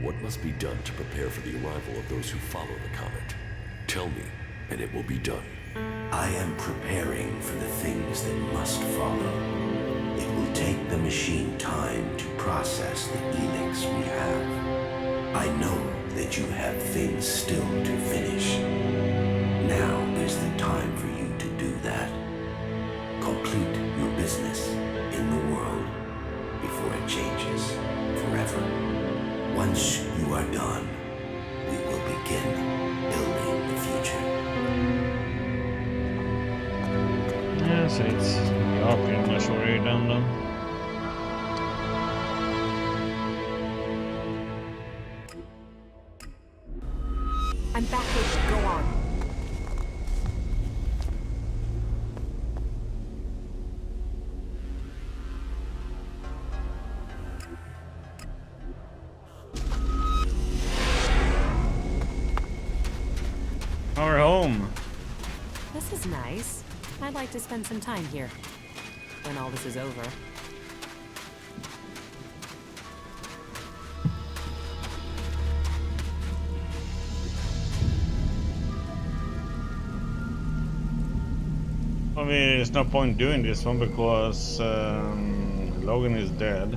What must be done to prepare for the arrival of those who follow the comet? Tell me, and it will be done. I am preparing for the things that must follow. It will take the machine time to process the ELEX we have. I know that you have things still to finish. Now is the time for you to do that. Complete your business in the world before it changes forever. Once you are done, we will begin building the future. Yeah, so it's you're pretty much already done though. I'm back with you. Go on. Our home. This is nice. I'd like to spend some time here when all this is over. I mean, there's no point doing this one because Logan is dead.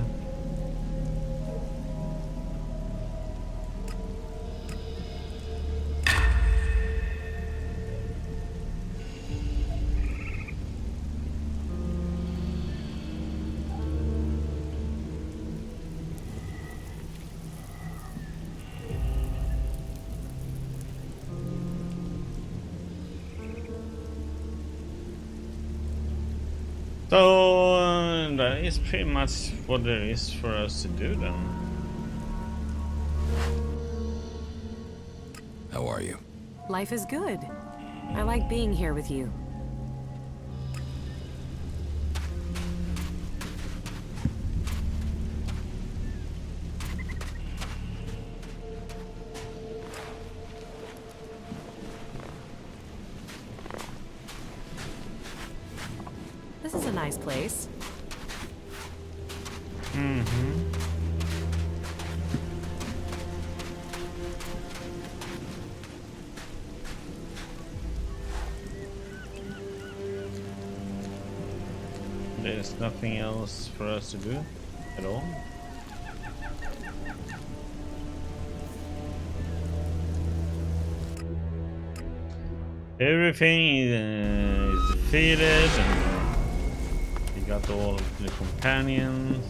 So that is pretty much what there is for us to do then. How are you? Life is good. I like being here with you. This is a nice place. There's nothing else for us to do at all. Everything is defeated and we got all the companions.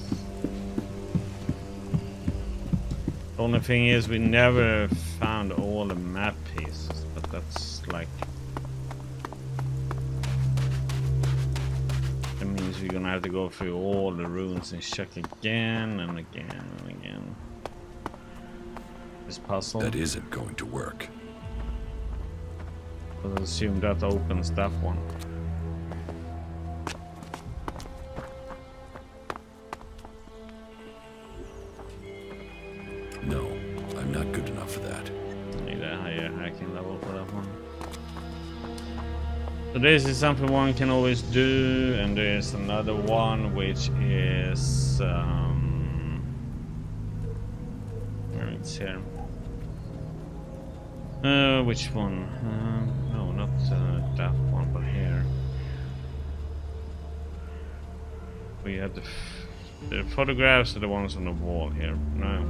The only thing is we never found all the map pieces, but that's like... That means we're gonna have to go through all the runes and check again and again and again. This puzzle. That isn't going to work. I'll assume that opens that one. No, I'm not good enough for that. I need a higher hacking level for that one. So this is something one can always do, and there's another one which is it's here. Which one? No, not that one, but here. We have the photographs are the ones on the wall here. No,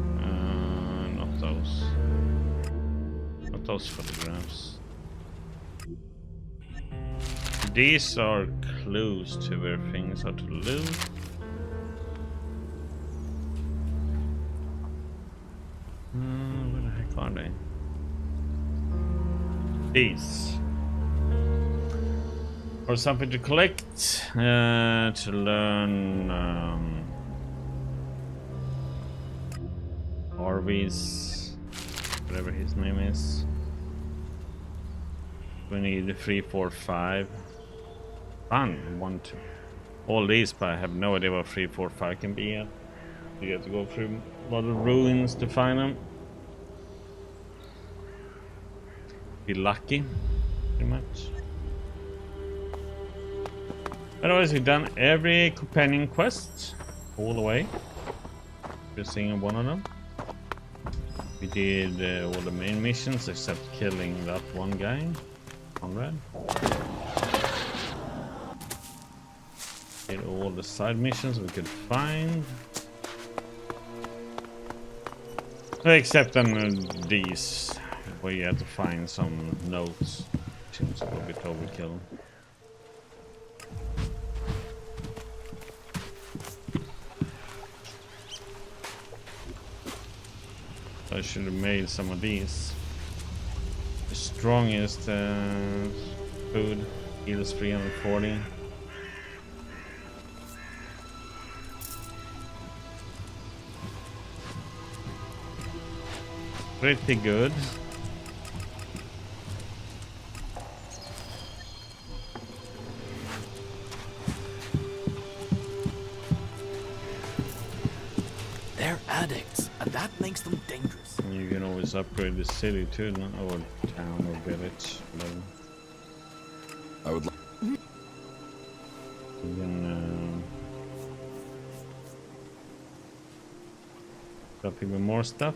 not those. Not those photographs. These are clues to where things are to loot. Where the heck are they? These. Or something to collect, to learn Harvey's, whatever his name is. We need the 3, 4, 5. Fun, 1, 2. All these, but I have no idea what 3, 4, 5 can be yet. You have to go through a lot of ruins to find them. Be lucky, pretty much. Otherwise, we've done every companion quest all the way. Every single one of them. We did all the main missions except killing that one guy, Conrad. Did all the side missions we could find. Except these, where you have to find some notes. Seems a little bit overkill. I should have made some of these. The strongest food heals 340. Pretty good. addicts, and that makes them dangerous. You can always upgrade the city too, no? Or town or village. Whatever. I would. You can drop even more stuff.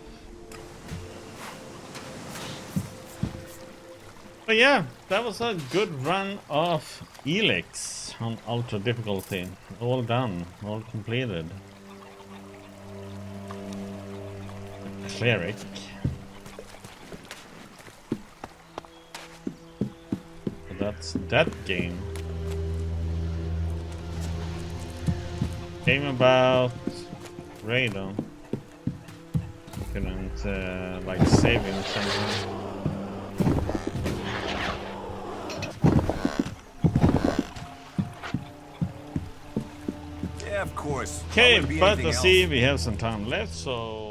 But yeah, that was a good run of ELEX on ultra difficulty. All done, all completed. Cleric. So that's that game. Game about radon. Couldn't like saving something. Yeah, of course. Okay, but let's see, we have some time left, so